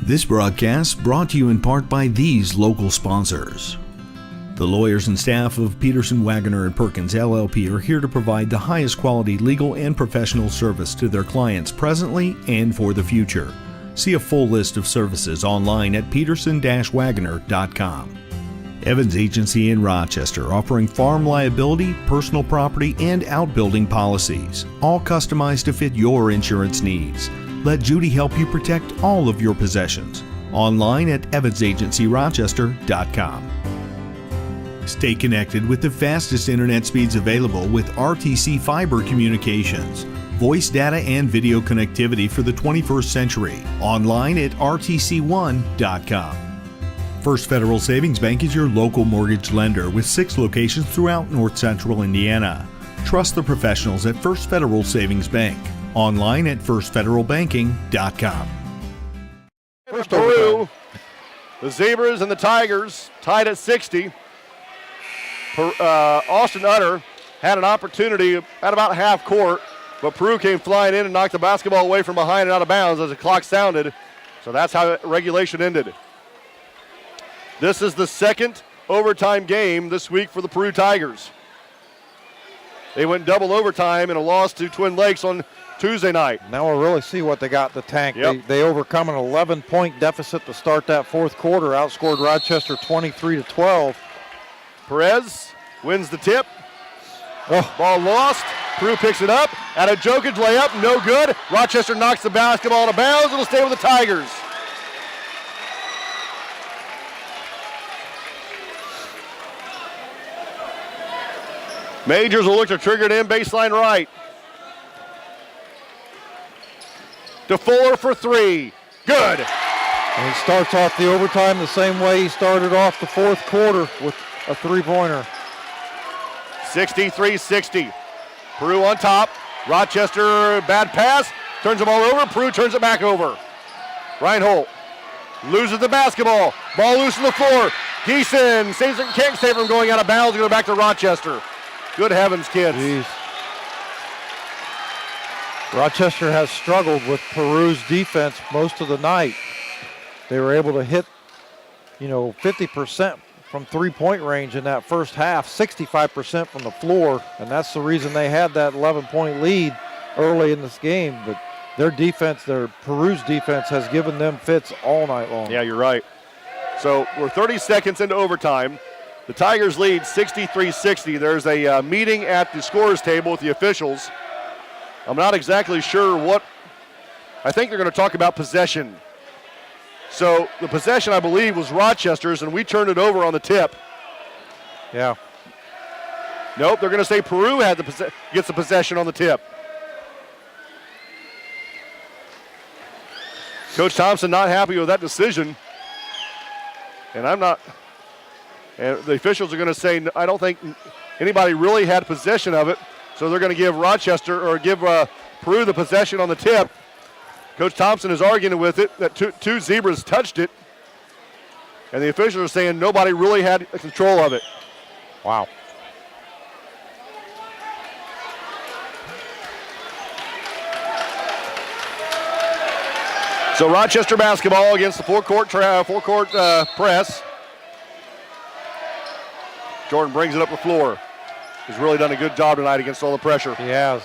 This broadcast brought to you in part by these local sponsors. The lawyers and staff of Peterson, Wagoner & Perkins LLP are here to provide the highest quality legal and professional service to their clients presently and for the future. See a full list of services online at peterson-wagoner.com. Evans Agency in Rochester, offering farm liability, personal property, and outbuilding policies, all customized to fit your insurance needs. Let Judy help you protect all of your possessions. Online at evansagencyrochester.com. Stay connected with the fastest internet speeds available with RTC Fiber Communications. Voice data and video connectivity for the 21st century. Online at rtc1.com. First Federal Savings Bank is your local mortgage lender with 6 locations throughout North Central Indiana. Trust the professionals at First Federal Savings Bank. Online at firstfederalbanking.com. Peru, the Zebras and the Tigers tied at 60. Austin Utter had an opportunity at about half court, but Peru came flying in and knocked the basketball away from behind and out of bounds as the clock sounded. So that's how regulation ended. This is the second overtime game this week for the Peru Tigers. They went double overtime in a loss to Twin Lakes on Tuesday night. Now we'll really see what they got in the tank. Yep. They overcome an 11-point deficit to start that fourth quarter, outscored Rochester 23-12. Perez wins the tip. Ball lost. Peru picks it up. At a Jokic layup, no good. Rochester knocks the basketball out of bounds. It'll stay with the Tigers. Majors will look to trigger it in baseline right. To Fuller for 3. Good. And he starts off the overtime the same way he started off the fourth quarter with a three-pointer. 63-60. Peru on top. Rochester, bad pass. Turns the ball over. Peru turns it back over. Reinhold loses the basketball. Ball loose on the floor. Geeson can't save from going out of bounds. Go back to Rochester. Good heavens, kids. Jeez. Rochester has struggled with Peru's defense most of the night. They were able to hit, 50% from three-point range in that first half, 65% from the floor, and that's the reason they had that 11-point lead early in this game. But Peru's defense has given them fits all night long. Yeah, you're right. So we're 30 seconds into overtime. The Tigers lead 63-60. There's a meeting at the scorer's table with the officials. I'm not exactly sure what. I think they're going to talk about possession. So the possession, I believe, was Rochester's, and we turned it over on the tip. Yeah. Nope, they're going to say Peru gets the possession on the tip. Coach Thompson not happy with that decision. And I'm not. And the officials are going to say, I don't think anybody really had possession of it. So they're going to give Peru the possession on the tip. Coach Thompson is arguing with it that two Zebras touched it. And the officials are saying nobody really had control of it. Wow. So Rochester basketball against the four-court press. Jordan brings it up the floor. He's really done a good job tonight against all the pressure. He has.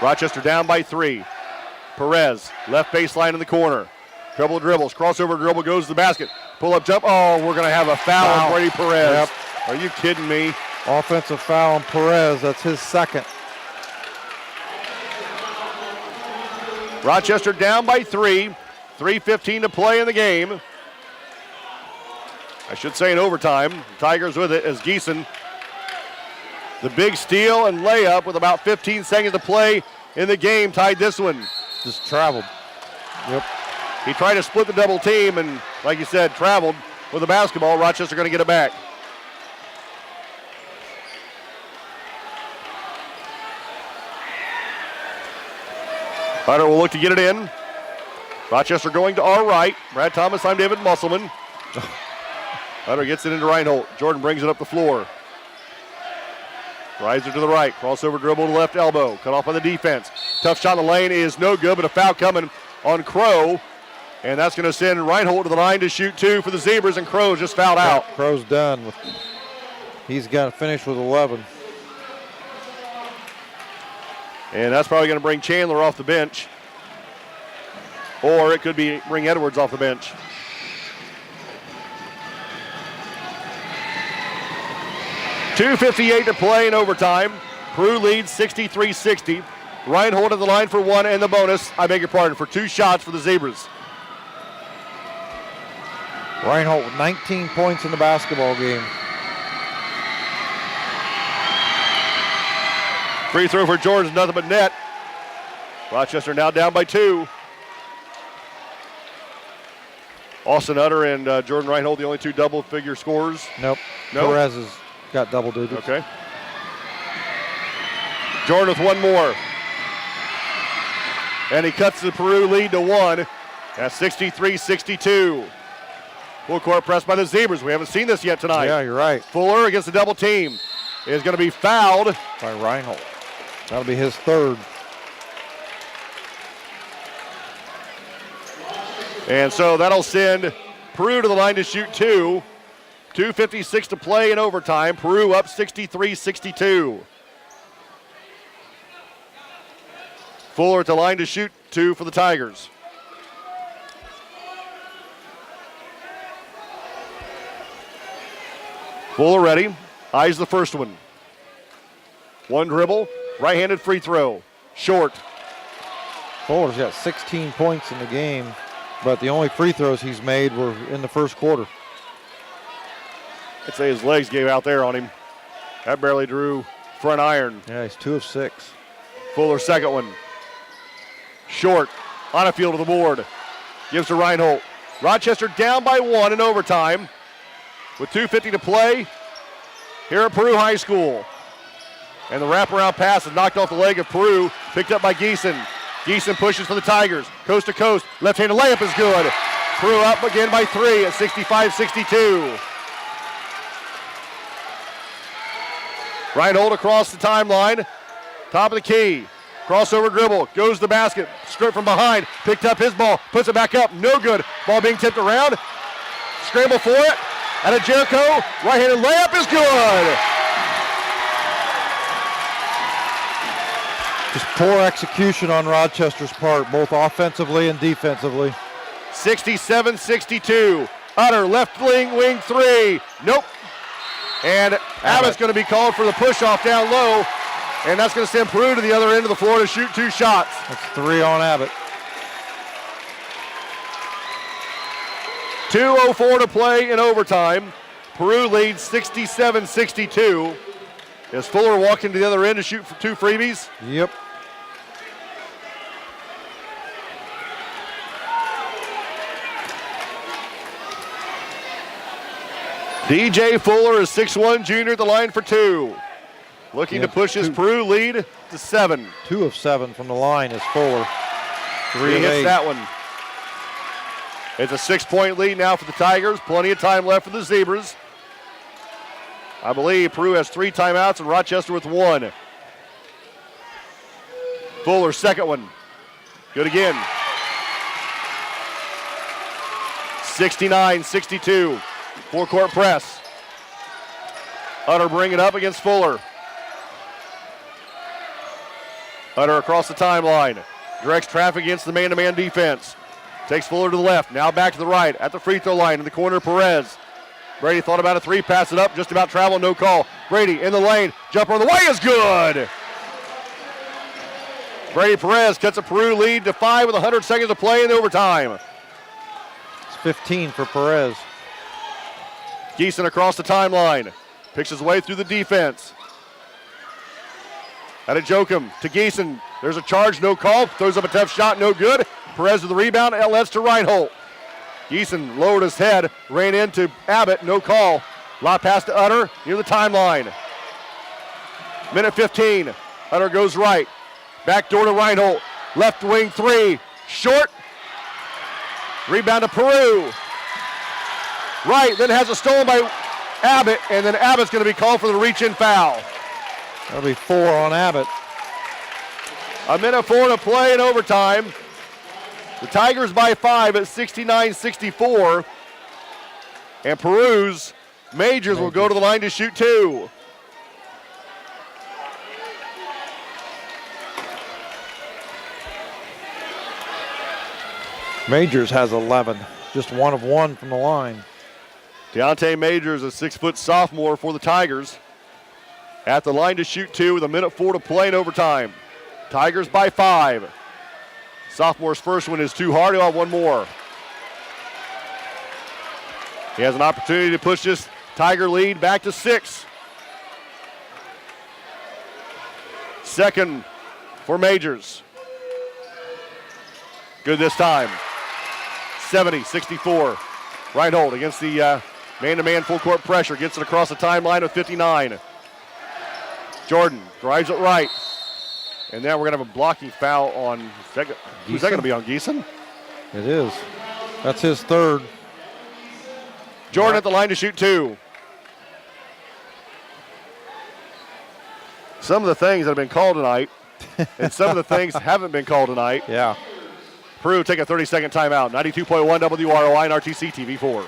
Rochester down by 3. Perez, left baseline in the corner. Dribbles, crossover dribble, goes to the basket. Pull-up jump. Oh, we're going to have a foul on Brady Perez. Yep. Are you kidding me? Offensive foul on Perez. That's his second. Rochester down by 3. 3:15 to play in the game. I should say in overtime. Tigers with it as Geeson. The big steal and layup with about 15 seconds to play in the game tied this one. Just traveled. Yep. He tried to split the double team and, like you said, traveled with the basketball. Rochester going to get it back. Hunter will look to get it in. Rochester going to our right. Brad Thomas, I'm David Musselman. Hunter gets it into Reinhold. Jordan brings it up the floor. Riser to the right. Crossover dribble to the left elbow. Cut off by the defense. Tough shot in the lane is no good, but a foul coming on Crow. And that's going to send Reinhold to the line to shoot 2 for the Zebras, and Crow's just fouled out. Crow's done. He's got to finish with 11. And that's probably going to bring Chandler off the bench. Or it could be bring Edwards off the bench. .258 to play in overtime. Peru leads 63-60. Reinhold at the line for 1 and the bonus. I beg your pardon, for 2 shots for the Zebras. Reinhold with 19 points in the basketball game. Free throw for Jordan's nothing but net. Rochester now down by 2. Austin Utter and Jordan Reinhold, the only 2 double-figure scorers. Nope. Perez has got double digits. Okay. Jordan with 1 more. And he cuts the Peru lead to 1 at 63-62. Full court press by the Zebras. We haven't seen this yet tonight. Yeah, you're right. Fuller against the double team is going to be fouled by Reinhold. That'll be his 3rd. And so that'll send Peru to the line to shoot 2. 2:56 to play in overtime. Peru up 63-62. Fuller at the line to shoot 2 for the Tigers. Fuller ready. Eyes the first one. 1 dribble. Right-handed free throw. Short. Fuller's got 16 points in the game, but the only free throws he's made were in the first quarter. I'd say his legs gave out there on him. That barely drew front iron. Yeah, he's 2 of 6. Fuller second one. Short. On a field to the board. Gives to Reinhold. Rochester down by 1 in overtime with 2:50 to play here at Peru High School. And the wraparound pass is knocked off the leg of Peru, picked up by Geeson. Geeson pushes for the Tigers. Coast to coast. Left-handed layup is good. Peru up again by 3 at 65-62. Reinhold across the timeline. Top of the key. Crossover dribble. Goes to the basket. Straight from behind. Picked up his ball. Puts it back up. No good. Ball being tipped around. Scramble for it. Out of Jericho. Right-handed layup is good. Just poor execution on Rochester's part, both offensively and defensively. 67-62. Utter left wing 3. Nope. And Abbott's going to be called for the push-off down low. And that's going to send Peru to the other end of the floor to shoot 2 shots. That's 3 on Abbott. 2:04 to play in overtime. Peru leads 67-62. As Fuller walking to the other end to shoot for 2 freebies. Yep. DJ Fuller is 6'1", junior at the line for 2. Looking to push his Peru lead to 7. 2 of 7 from the line is Fuller. 3 He of hits 8. that one. It's a 6-point lead now for the Tigers. Plenty of time left for the Zebras. I believe Peru has 3 timeouts and Rochester with 1. Fuller, second one. Good again. 69-62. Four-court press. Utter bring it up against Fuller. Utter across the timeline. Directs traffic against the man-to-man defense. Takes Fuller to the left. Now back to the right at the free throw line in the corner. Perez. Brady thought about a 3, pass it up, just about travel, no call. Brady in the lane. Jumper on the way is good. Brady Perez cuts a Peru lead to 5 with 100 seconds to play in overtime. It's 15 for Perez. Geeson across the timeline. Picks his way through the defense. Out of Jokum to Geeson. There's a charge, no call. Throws up a tough shot, no good. Perez with the rebound, LS to Reinhold. Geeson lowered his head, ran into Abbott, no call. Lot pass to Utter near the timeline. Minute 15. Utter goes right. Back door to Reinhold. Left wing 3. Short. Rebound to Peru. Right, then has a stolen by Abbott, and then Abbott's going to be called for the reach-in foul. That'll be 4 on Abbott. A minute 4 to play in overtime. The Tigers by 5 at 69-64. And Peru's Majors will go to the line to shoot 2. Majors has 11. Just 1 of 1 from the line. Deontay Majors, a 6-foot sophomore for the Tigers. At the line to shoot 2 with a minute 4 to play in overtime. Tigers by 5. Sophomore's first one is too hard. He'll have one more. He has an opportunity to push this Tiger lead back to 6. Second for Majors. Good this time. 70-64. Reinhold against the man-to-man full court pressure. Gets it across the timeline of 59. Jordan drives it right. And now we're going to have a blocking foul on, who's that going to be on, Geeson? It is. That's his 3rd. Jordan at the line to shoot 2. Some of the things that have been called tonight, and some of the things haven't been called tonight. Yeah. Peru take a 30-second timeout. 92.1 WROI and RTC TV4.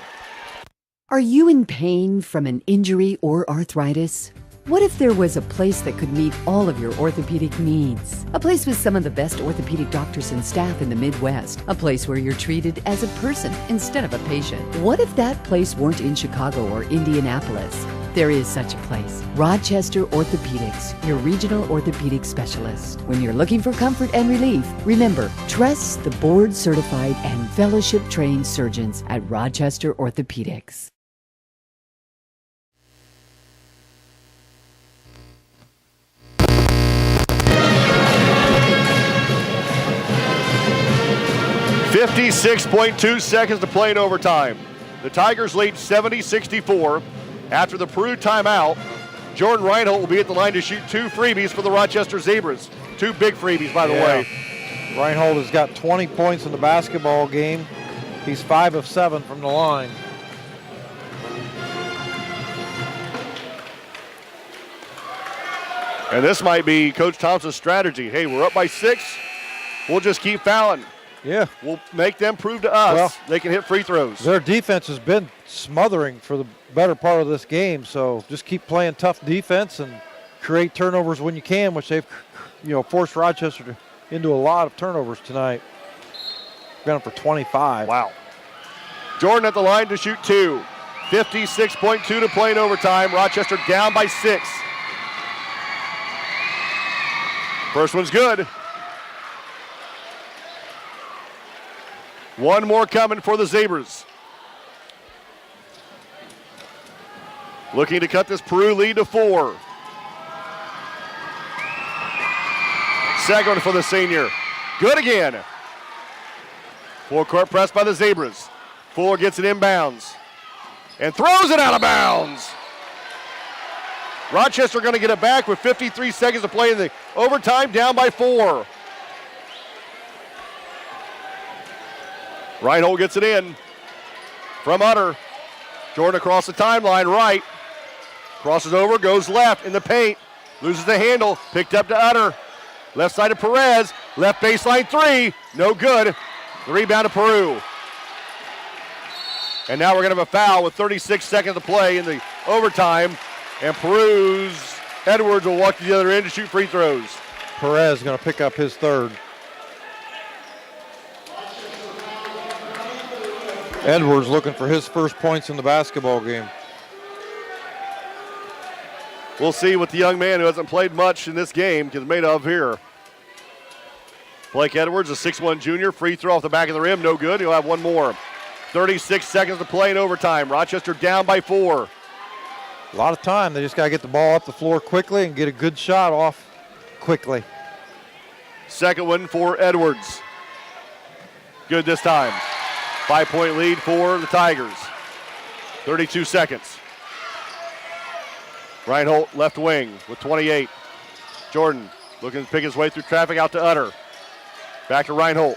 Are you in pain from an injury or arthritis? What if there was a place that could meet all of your orthopedic needs? A place with some of the best orthopedic doctors and staff in the Midwest. A place where you're treated as a person instead of a patient. What if that place weren't in Chicago or Indianapolis? There is such a place. Rochester Orthopedics, your regional orthopedic specialist. When you're looking for comfort and relief, remember, trust the board-certified and fellowship-trained surgeons at Rochester Orthopedics. 56.2 seconds to play in overtime. The Tigers lead 70-64. After the Peru timeout, Jordan Reinhold will be at the line to shoot 2 freebies for the Rochester Zebras. 2 big freebies, by the way. Reinhold has got 20 points in the basketball game. He's 5 of 7 from the line. And this might be Coach Thompson's strategy. Hey, we're up by 6. We'll just keep fouling. Yeah. We'll make them prove to us they can hit free throws. Their defense has been smothering for the better part of this game, so just keep playing tough defense and create turnovers when you can, which they've forced Rochester into a lot of turnovers tonight. Got them for 25. Wow. Jordan at the line to shoot 2. 56.2 to play in overtime. Rochester down by 6. First one's good. One more coming for the Zebras. Looking to cut this Peru lead to 4. Second one for the senior. Good again. Full court press by the Zebras. Fuller gets it inbounds and throws it out of bounds. Rochester going to get it back with 53 seconds to play in the overtime, down by 4. Reinhold gets it in from Utter. Jordan across the timeline, right. Crosses over, goes left in the paint. Loses the handle, picked up to Utter. Left side of Perez, left baseline 3, no good. The rebound to Peru. And now we're going to have a foul with 36 seconds to play in the overtime. And Peru's Edwards will walk to the other end to shoot free throws. Perez going to pick up his 3rd. Edwards looking for his first points in the basketball game. We'll see what the young man who hasn't played much in this game is made of here. Blake Edwards, a 6'1 junior, free throw off the back of the rim, no good. He'll have one more. 36 seconds to play in overtime. Rochester down by 4. A lot of time. They just got to get the ball up the floor quickly and get a good shot off quickly. Second one for Edwards. Good this time. 5-point lead for the Tigers. 32 seconds. Reinhold left wing with 28. Jordan looking to pick his way through traffic out to Utter. Back to Reinhold.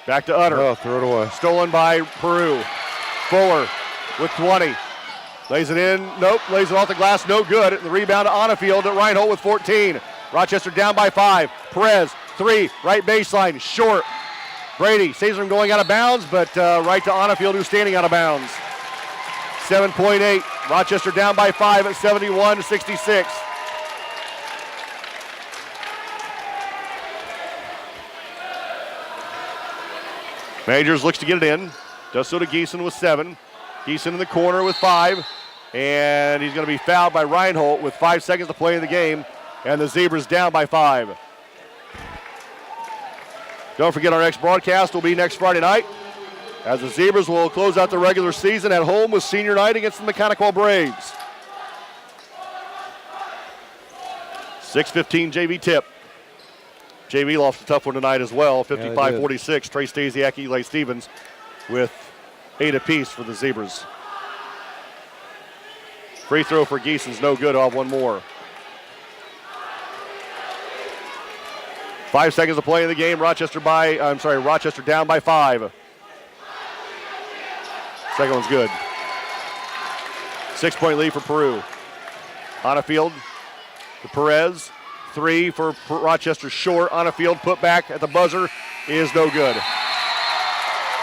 Back to Utter. Oh, throw it away. Stolen by Peru. Fuller with 20. Lays it in. Nope. Lays it off the glass. No good. The rebound to Onafield at Reinhold with 14. Rochester down by 5. Perez, 3. Right baseline. Short. Brady saves him going out of bounds, but right to Onafield, who's standing out of bounds. 7.8. Rochester down by 5 at 71-66. Majors looks to get it in. Does so to Geeson with 7. Geeson in the corner with 5. And he's going to be fouled by Reinhold with 5 seconds to play in the game. And the Zebras down by 5. Don't forget our next broadcast will be next Friday night, as the Zebras will close out the regular season at home with senior night against the Mechanical Braves. 6:15 JV tip. JV lost a tough one tonight as well, 55-46. Trey Stasiak, Eli Stevens with 8 apiece for the Zebras. Free throw for Geeson's no good. I'll have one more. 5 seconds to play in the game. Rochester down by 5. Second one's good. 6-point lead for Peru. Onafield to Perez. 3 for Rochester short. Onafield put back at the buzzer is no good.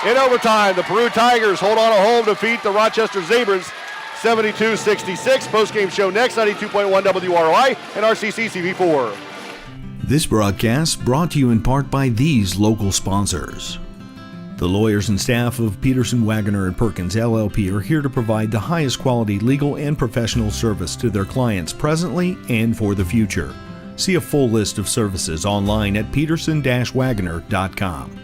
In overtime, the Peru Tigers hold on at home to defeat the Rochester Zebras 72-66. Post-game show next, 92.1 WROI and RCC CV4. This broadcast brought to you in part by these local sponsors. The lawyers and staff of Peterson, Wagoner & Perkins LLP are here to provide the highest quality legal and professional service to their clients presently and for the future. See a full list of services online at peterson-wagoner.com.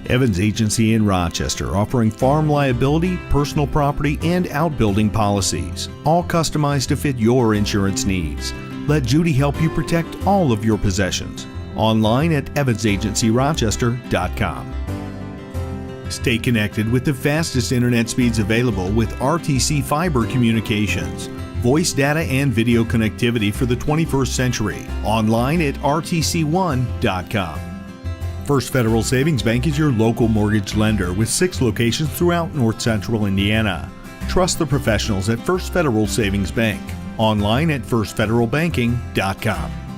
Evans Agency in Rochester, offering farm liability, personal property, and outbuilding policies, all customized to fit your insurance needs. Let Judy help you protect all of your possessions. Online at evansagencyrochester.com. Stay connected with the fastest internet speeds available with RTC Fiber Communications. Voice data and video connectivity for the 21st century. Online at rtc1.com. First Federal Savings Bank is your local mortgage lender with 6 locations throughout North Central Indiana. Trust the professionals at First Federal Savings Bank. Online at firstfederalbanking.com.